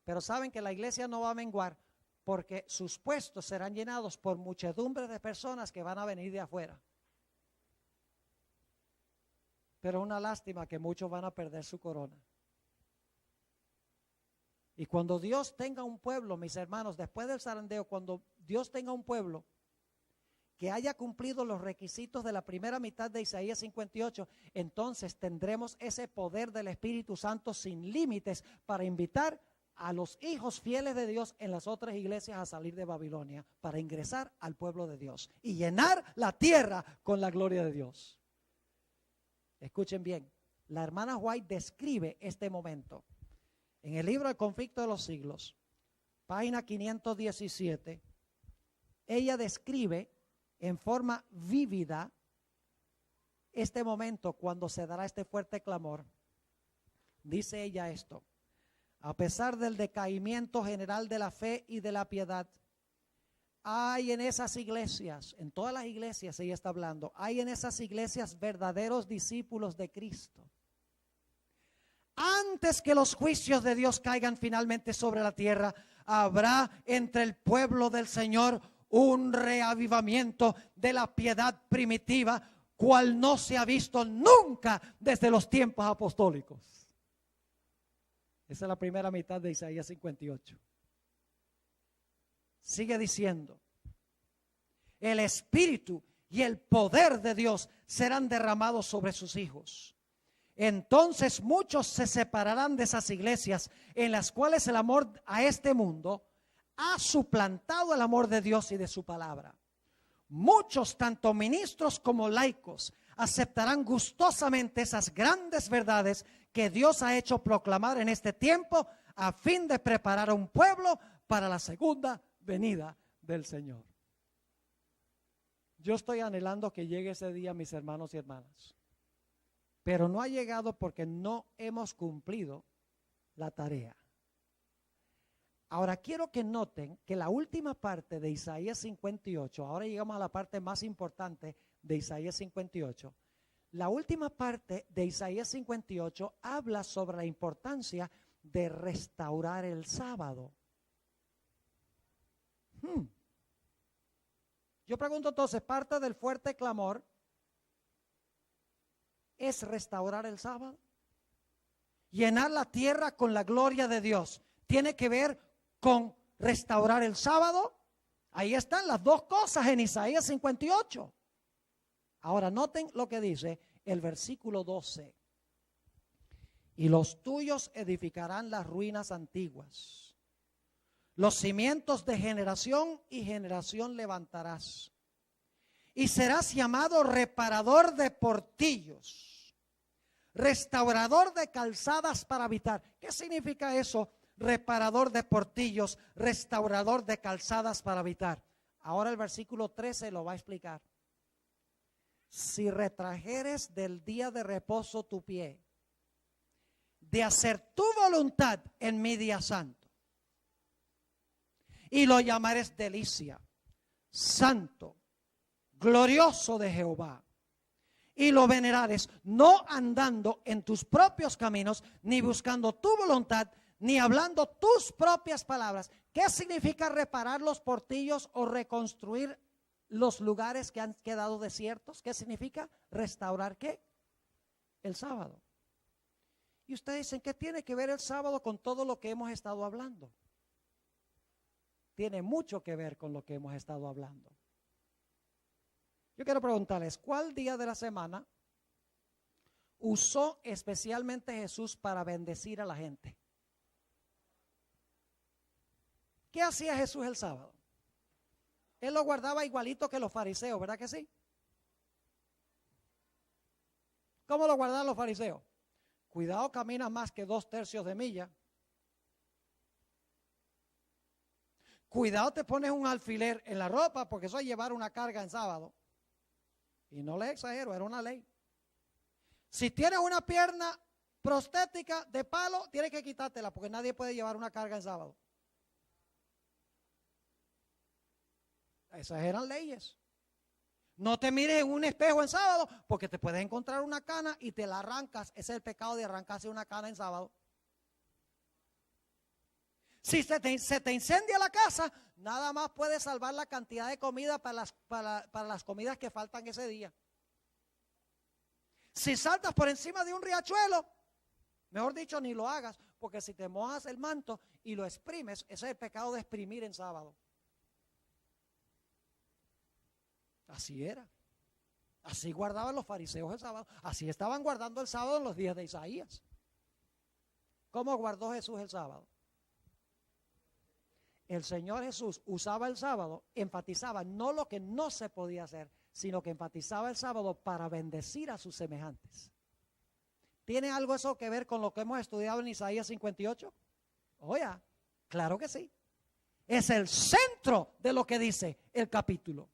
Pero saben que la iglesia no va a menguar porque sus puestos serán llenados por muchedumbre de personas que van a venir de afuera. Pero es una lástima que muchos van a perder su corona. Y cuando Dios tenga un pueblo, mis hermanos, después del zarandeo, cuando Dios tenga un pueblo que haya cumplido los requisitos de la primera mitad de Isaías 58, entonces tendremos ese poder del Espíritu Santo sin límites para invitar a los hijos fieles de Dios en las otras iglesias a salir de Babilonia para ingresar al pueblo de Dios y llenar la tierra con la gloria de Dios. Escuchen bien, la hermana White describe este momento en el libro El conflicto de los siglos, página 517. Ella describe en forma vívida este momento cuando se dará este fuerte clamor. Dice ella esto: a pesar del decaimiento general de la fe y de la piedad, hay en esas iglesias, en todas las iglesias ella está hablando, hay en esas iglesias verdaderos discípulos de Cristo. Antes que los juicios de Dios caigan finalmente sobre la tierra, habrá entre el pueblo del Señor un reavivamiento de la piedad primitiva, cual no se ha visto nunca desde los tiempos apostólicos. Esa es la primera mitad de Isaías 58. Sigue diciendo: el Espíritu y el poder de Dios serán derramados sobre sus hijos. Entonces muchos se separarán de esas iglesias en las cuales el amor a este mundo ha suplantado el amor de Dios y de su palabra. Muchos, tanto ministros como laicos, aceptarán gustosamente esas grandes verdades que Dios ha hecho proclamar en este tiempo a fin de preparar a un pueblo para la segunda venida del Señor. Yo estoy anhelando que llegue ese día, mis hermanos y hermanas, pero no ha llegado porque no hemos cumplido la tarea. Ahora quiero que noten que la última parte de Isaías 58, ahora llegamos a la parte más importante de Isaías 58. La última parte de Isaías 58 habla sobre la importancia de restaurar el sábado. Yo pregunto entonces, parte del fuerte clamor es restaurar el sábado. Llenar la tierra con la gloria de Dios tiene que ver con restaurar el sábado. Ahí están las dos cosas en Isaías 58. Ahora noten lo que dice el versículo 12. Y los tuyos edificarán las ruinas antiguas. Los cimientos de generación y generación levantarás. y serás llamado reparador de portillos, restaurador de calzadas para habitar. ¿Qué significa eso? Reparador de portillos, restaurador de calzadas para habitar. Ahora el versículo 13 lo va a explicar. Si retrajeres del día de reposo tu pie, de hacer tu voluntad en mi día santo, y lo llamares delicia, santo, glorioso de Jehová, y lo venerares, no andando en tus propios caminos, ni buscando tu voluntad, ni hablando tus propias palabras. ¿Qué significa reparar los portillos o reconstruir los lugares que han quedado desiertos? ¿Qué significa? Restaurar ¿qué? El sábado. Y ustedes dicen, ¿qué tiene que ver el sábado con todo lo que hemos estado hablando? Tiene mucho que ver con lo que hemos estado hablando. Yo quiero preguntarles, ¿cuál día de la semana usó especialmente Jesús para bendecir a la gente? ¿Qué hacía Jesús el sábado? Él lo guardaba igualito que los fariseos, ¿verdad que sí? ¿Cómo lo guardaban los fariseos? Cuidado, camina más que 2/3 de milla. Cuidado, te pones un alfiler en la ropa, porque eso es llevar una carga en sábado. Y no le exagero, era una ley. Si tienes una pierna prostética de palo, tienes que quitártela, porque nadie puede llevar una carga en sábado. Esas eran leyes. No te mires en un espejo en sábado, porque te puedes encontrar una cana y te la arrancas. Ese es el pecado de arrancarse una cana en sábado. Si se te incendia la casa, nada más puedes salvar la cantidad de comida para las comidas que faltan ese día. Si saltas por encima de un riachuelo, mejor dicho, ni lo hagas, porque si te mojas el manto y lo exprimes, ese es el pecado de exprimir en sábado. Así era. Así guardaban los fariseos el sábado. Así estaban guardando el sábado en los días de Isaías. ¿Cómo guardó Jesús el sábado? El Señor Jesús usaba el sábado, enfatizaba no lo que no se podía hacer, sino que enfatizaba el sábado para bendecir a sus semejantes. ¿Tiene algo eso que ver con lo que hemos estudiado en Isaías 58? Oye, claro que sí. Es el centro de lo que dice el capítulo.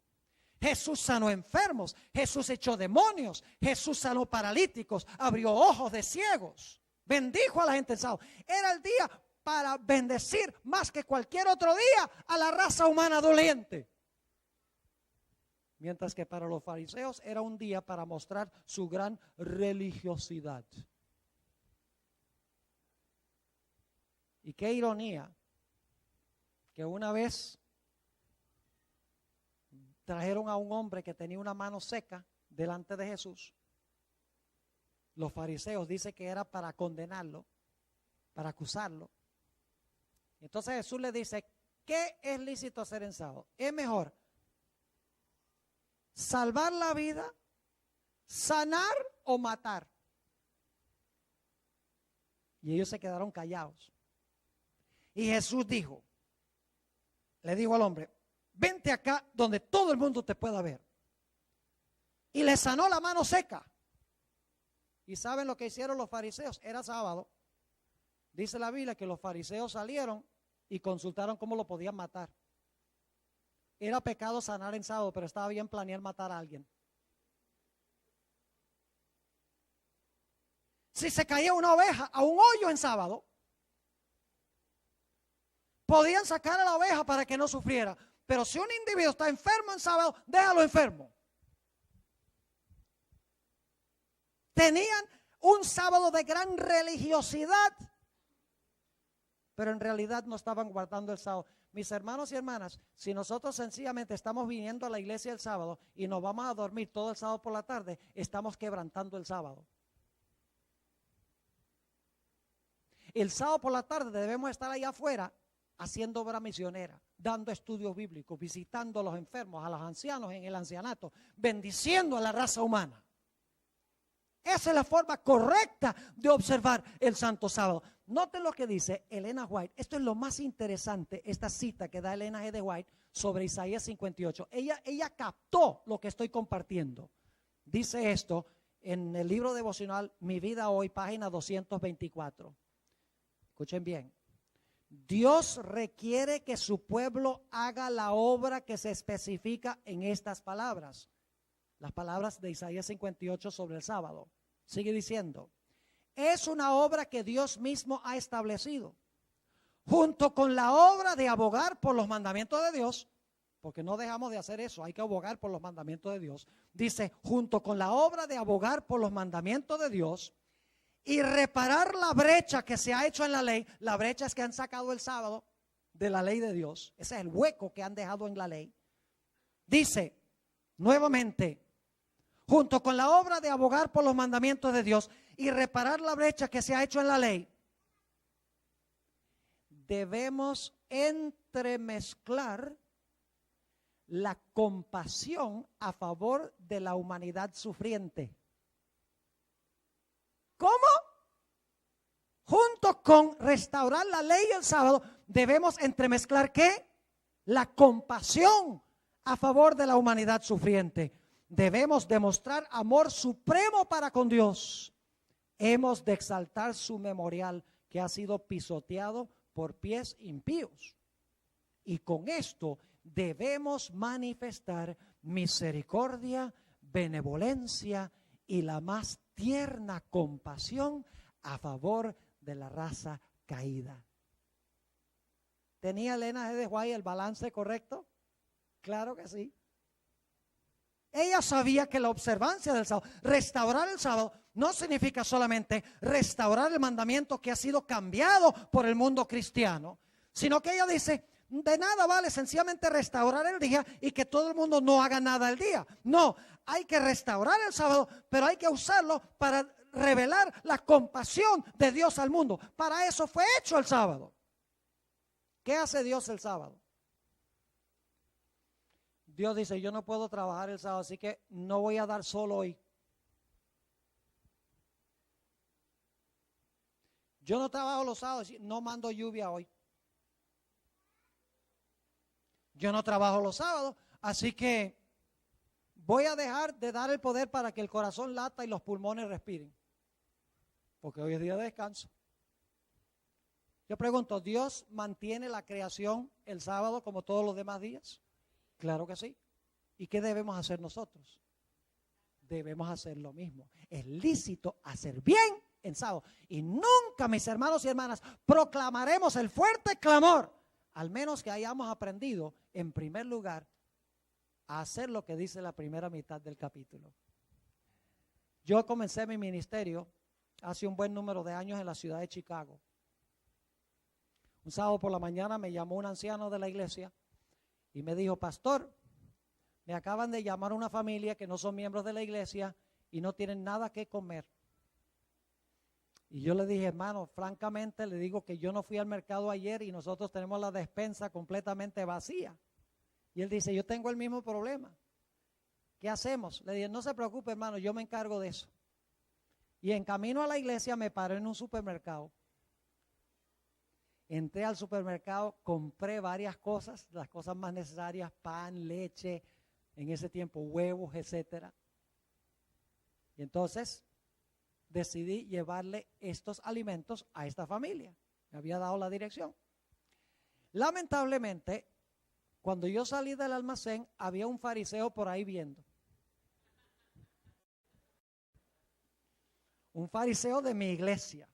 Jesús sanó enfermos, Jesús echó demonios, Jesús sanó paralíticos, abrió ojos de ciegos, bendijo a la gente en sábado. Era el día para bendecir más que cualquier otro día a la raza humana doliente. Mientras que para los fariseos era un día para mostrar su gran religiosidad. Y qué ironía que una vez trajeron a un hombre que tenía una mano seca delante de Jesús. Los fariseos dicen que era para condenarlo, para acusarlo. Entonces Jesús le dice, ¿qué es lícito hacer en sábado? ¿Es mejor salvar la vida, sanar o matar? Y ellos se quedaron callados. Y Jesús le dijo al hombre, vente acá donde todo el mundo te pueda ver. Y le sanó la mano seca. ¿Y saben lo que hicieron los fariseos? Era sábado. Dice la Biblia que los fariseos salieron y consultaron cómo lo podían matar. Era pecado sanar en sábado, pero estaba bien planear matar a alguien. Si se caía una oveja a un hoyo en sábado, podían sacar a la oveja para que no sufriera. Pero si un individuo está enfermo en sábado, déjalo enfermo. Tenían un sábado de gran religiosidad, pero en realidad no estaban guardando el sábado. Mis hermanos y hermanas, si nosotros sencillamente estamos viniendo a la iglesia el sábado y nos vamos a dormir todo el sábado por la tarde, estamos quebrantando el sábado. El sábado por la tarde debemos estar allá afuera haciendo obra misionera, dando estudios bíblicos, visitando a los enfermos, a los ancianos en el ancianato, bendiciendo a la raza humana. Esa es la forma correcta de observar el Santo Sábado. Noten lo que dice Elena White. Esto es lo más interesante, esta cita que da Elena G. de White sobre Isaías 58. Ella captó lo que estoy compartiendo. Dice esto en el libro devocional Mi Vida Hoy, página 224. Escuchen bien. Dios requiere que su pueblo haga la obra que se especifica en estas palabras. Las palabras de Isaías 58 sobre el sábado. Sigue diciendo, es una obra que Dios mismo ha establecido, junto con la obra de abogar por los mandamientos de Dios, porque no dejamos de hacer eso, hay que abogar por los mandamientos de Dios. Dice, junto con la obra de abogar por los mandamientos de Dios y reparar la brecha que se ha hecho en la ley. La brecha es que han sacado el sábado de la ley de Dios. Ese es el hueco que han dejado en la ley. Dice, nuevamente, junto con la obra de abogar por los mandamientos de Dios y reparar la brecha que se ha hecho en la ley, debemos entremezclar la compasión a favor de la humanidad sufriente. ¿Cómo? Junto con restaurar la ley y el sábado, debemos entremezclar ¿qué? La compasión a favor de la humanidad sufriente. Debemos demostrar amor supremo para con Dios. Hemos de exaltar su memorial que ha sido pisoteado por pies impíos. Y con esto debemos manifestar misericordia, benevolencia y la más tierna compasión a favor de la raza caída. ¿Tenía Elena G. de White el balance correcto? Claro que sí. Ella sabía que la observancia del sábado, restaurar el sábado, no significa solamente restaurar el mandamiento que ha sido cambiado por el mundo cristiano, sino que ella dice, de nada vale sencillamente restaurar el día y que todo el mundo no haga nada el día. No, hay que restaurar el sábado, pero hay que usarlo para revelar la compasión de Dios al mundo. Para eso fue hecho el sábado. ¿Qué hace Dios el sábado? Dios dice, yo no puedo trabajar el sábado, así que no voy a dar sol hoy. Yo no trabajo los sábados, no mando lluvia hoy. Yo no trabajo los sábados, así que voy a dejar de dar el poder para que el corazón lata y los pulmones respiren. Porque hoy es día de descanso. Yo pregunto, ¿Dios mantiene la creación el sábado como todos los demás días? Claro que sí. ¿Y qué debemos hacer nosotros? Debemos hacer lo mismo. Es lícito hacer bien en sábado. Y nunca, mis hermanos y hermanas, proclamaremos el fuerte clamor, al menos que hayamos aprendido, en primer lugar, a hacer lo que dice la primera mitad del capítulo. Yo comencé mi ministerio hace un buen número de años en la ciudad de Chicago. Un sábado por la mañana me llamó un anciano de la iglesia y me dijo, pastor, me acaban de llamar una familia que no son miembros de la iglesia y no tienen nada que comer. Y yo le dije, hermano, francamente le digo que yo no fui al mercado ayer y nosotros tenemos la despensa completamente vacía. Y él dice, yo tengo el mismo problema. ¿Qué hacemos? Le dije, no se preocupe, hermano, yo me encargo de eso. Y en camino a la iglesia me paré en un supermercado. Entré al supermercado, compré varias cosas, las cosas más necesarias, pan, leche, en ese tiempo huevos, etcétera. Y entonces decidí llevarle estos alimentos a esta familia. Me había dado la dirección. Lamentablemente, cuando yo salí del almacén, había un fariseo por ahí viendo. Un fariseo de mi iglesia.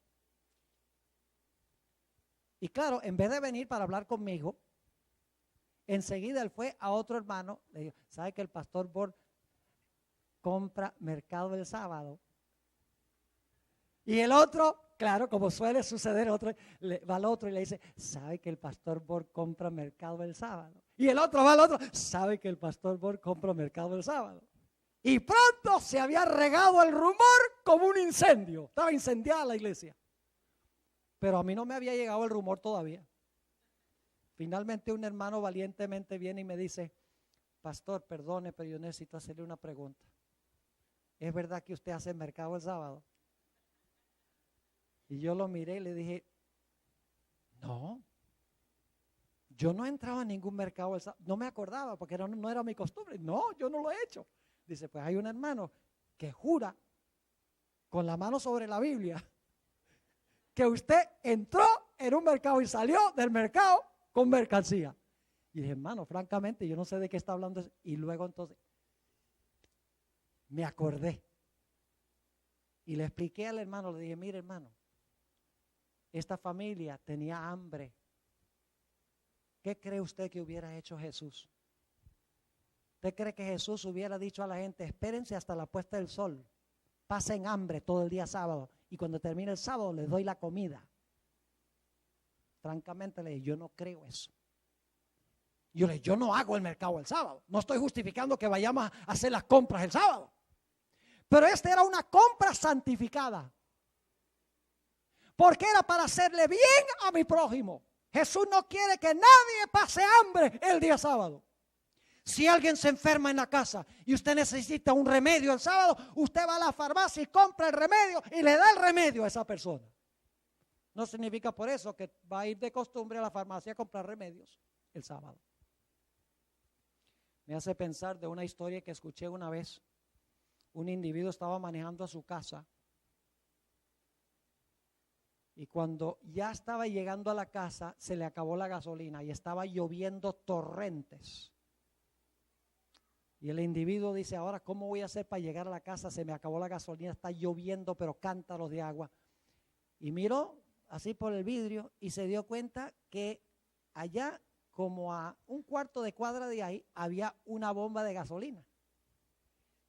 Y claro, en vez de venir para hablar conmigo, enseguida él fue a otro hermano, le dijo, ¿sabe que el pastor Borg compra mercado el sábado? Y el otro, claro, como suele suceder, va al otro y le dice, ¿sabe que el pastor Borg compra mercado el sábado? Y el otro va al otro, ¿sabe que el pastor Borg compra mercado el sábado? Y pronto se había regado el rumor como un incendio. Estaba incendiada la iglesia. Pero a mí no me había llegado el rumor todavía. Finalmente un hermano valientemente viene y me dice, pastor, perdone, pero yo necesito hacerle una pregunta. ¿Es verdad que usted hace mercado el sábado? Y yo lo miré y le dije, no, Yo no entraba a ningún mercado el sábado, no me acordaba porque no era mi costumbre. No, yo no lo he hecho. Dice, pues hay un hermano que jura con la mano sobre la Biblia que usted entró en un mercado y salió del mercado con mercancía. Y dije, hermano, francamente, yo no sé de qué está hablando. Y luego entonces me acordé y le expliqué al hermano, le dije, mire hermano, esta familia tenía hambre. ¿Qué cree usted que hubiera hecho Jesús? ¿Usted cree que Jesús hubiera dicho a la gente, espérense hasta la puesta del sol, pasen hambre todo el día sábado y cuando termine el sábado les doy la comida? Francamente le dije, yo no creo eso. Yo no hago el mercado el sábado, no estoy justificando que vayamos a hacer las compras el sábado, pero esta era una compra santificada, porque era para hacerle bien a mi prójimo. Jesús no quiere que nadie pase hambre el día sábado. Si alguien se enferma en la casa y usted necesita un remedio el sábado, usted va a la farmacia y compra el remedio y le da el remedio a esa persona. No significa por eso que va a ir de costumbre a la farmacia a comprar remedios el sábado. Me hace pensar de una historia que escuché una vez. Un individuo estaba manejando a su casa y cuando ya estaba llegando a la casa se le acabó la gasolina y estaba lloviendo torrentes. Y el individuo dice, ahora, ¿cómo voy a hacer para llegar a la casa? Se me acabó la gasolina, está lloviendo, pero cántaros de agua. Y miró así por el vidrio y se dio cuenta que allá, como a un cuarto de cuadra de ahí, había una bomba de gasolina.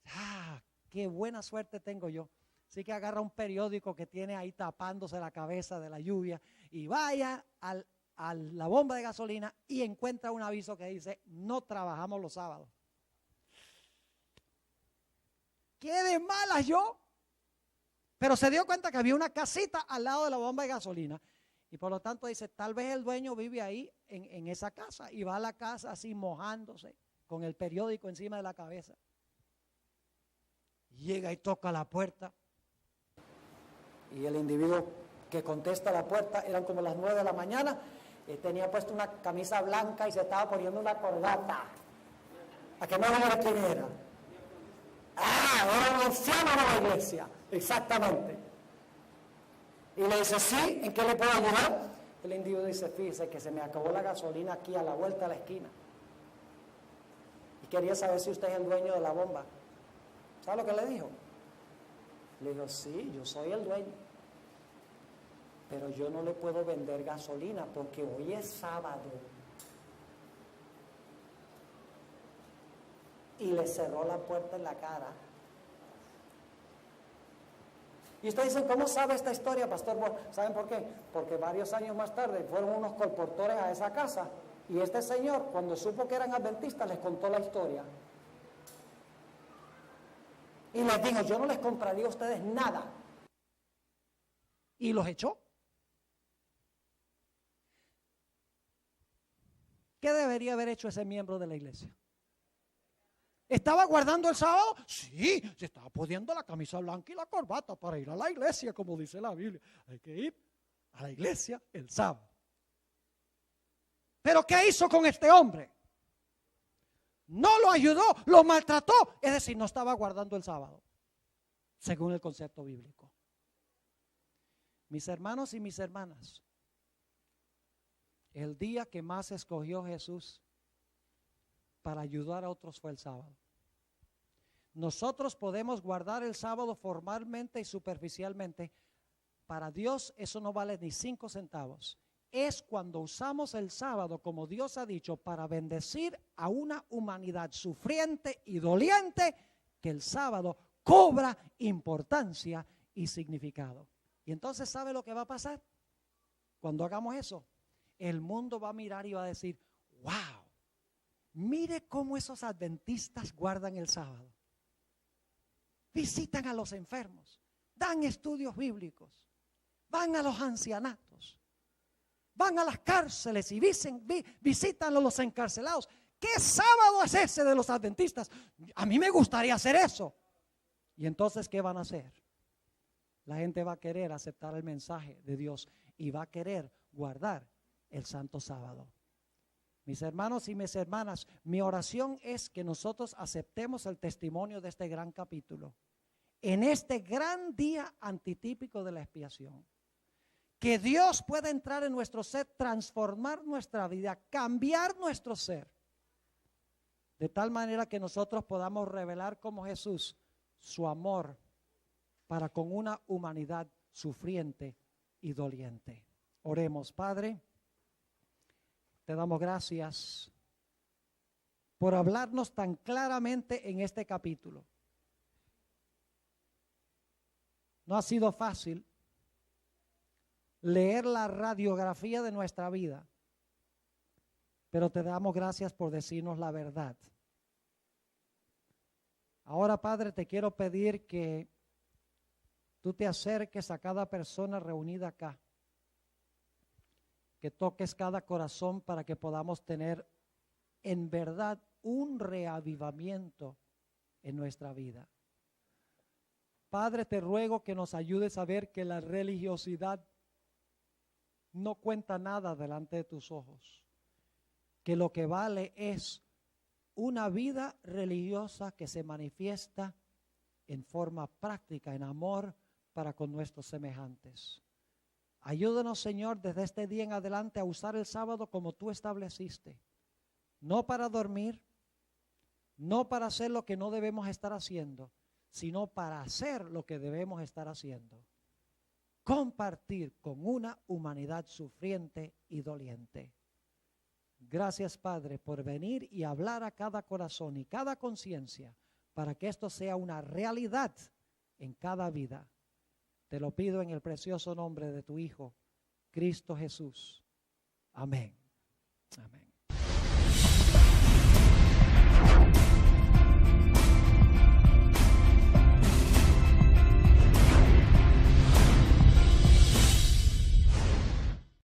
¡Ah, qué buena suerte tengo yo! Así que agarra un periódico que tiene ahí tapándose la cabeza de la lluvia y vaya a la bomba de gasolina y encuentra un aviso que dice, no trabajamos los sábados. ¡Qué de malas yo! Pero se dio cuenta que había una casita al lado de la bomba de gasolina. Y por lo tanto dice, tal vez el dueño vive ahí en esa casa. Y va a la casa así mojándose, con el periódico encima de la cabeza. Llega y toca la puerta. Y el individuo que contesta a la puerta, eran como las 9 de la mañana, tenía puesto una camisa blanca y se estaba poniendo una corbata. ¿A qué no van a ver quién era? Era un anciano de la iglesia, exactamente. Y le dice, sí, ¿en qué le puedo ayudar? El individuo dice, fíjese que se me acabó la gasolina aquí a la vuelta de la esquina. Y quería saber si usted es el dueño de la bomba. ¿Sabe lo que le dijo? Le dijo, sí, yo soy el dueño. Pero yo no le puedo vender gasolina porque hoy es sábado. Y le cerró la puerta en la cara. Y ustedes dicen, ¿cómo sabe esta historia, pastor? ¿Saben por qué? Porque varios años más tarde fueron unos colportores a esa casa y este señor, cuando supo que eran adventistas, les contó la historia. Y les dijo, yo no les compraría a ustedes nada. Y los echó. ¿Qué debería haber hecho ese miembro de la iglesia? ¿Estaba guardando el sábado? Sí, se estaba poniendo la camisa blanca y la corbata para ir a la iglesia, como dice la Biblia. Hay que ir a la iglesia el sábado. ¿Pero qué hizo con este hombre? No lo ayudó, lo maltrató. Es decir, no estaba guardando el sábado, según el concepto bíblico. Mis hermanos y mis hermanas, el día que más escogió Jesús para ayudar a otros fue el sábado. Nosotros podemos guardar el sábado formalmente y superficialmente. Para Dios eso no vale ni 5 centavos. Es cuando usamos el sábado, como Dios ha dicho, para bendecir a una humanidad sufriente y doliente, que el sábado cobra importancia y significado. Y entonces, ¿sabe lo que va a pasar? Cuando hagamos eso, el mundo va a mirar y va a decir, wow, mire cómo esos adventistas guardan el sábado. Visitan a los enfermos, dan estudios bíblicos, van a los ancianatos, van a las cárceles y visitan a los encarcelados. ¿Qué sábado es ese de los adventistas? A mí me gustaría hacer eso. Y entonces, ¿qué van a hacer? La gente va a querer aceptar el mensaje de Dios y va a querer guardar el santo sábado. Mis hermanos y mis hermanas, mi oración es que nosotros aceptemos el testimonio de este gran capítulo, en este gran día antitípico de la expiación. Que Dios pueda entrar en nuestro ser, transformar nuestra vida, cambiar nuestro ser, de tal manera que nosotros podamos revelar como Jesús su amor para con una humanidad sufriente y doliente. Oremos, Padre. Te damos gracias por hablarnos tan claramente en este capítulo. No ha sido fácil leer la radiografía de nuestra vida, pero te damos gracias por decirnos la verdad. Ahora, Padre, te quiero pedir que tú te acerques a cada persona reunida acá, que toques cada corazón para que podamos tener en verdad un reavivamiento en nuestra vida. Padre, te ruego que nos ayudes a ver que la religiosidad no cuenta nada delante de tus ojos, que lo que vale es una vida religiosa que se manifiesta en forma práctica, en amor para con nuestros semejantes. Ayúdanos, Señor, desde este día en adelante a usar el sábado como tú estableciste, no para dormir, no para hacer lo que no debemos estar haciendo, sino para hacer lo que debemos estar haciendo. Compartir con una humanidad sufriente y doliente. Gracias, Padre, por venir y hablar a cada corazón y cada conciencia para que esto sea una realidad en cada vida. Te lo pido en el precioso nombre de tu Hijo, Cristo Jesús. Amén. Amén.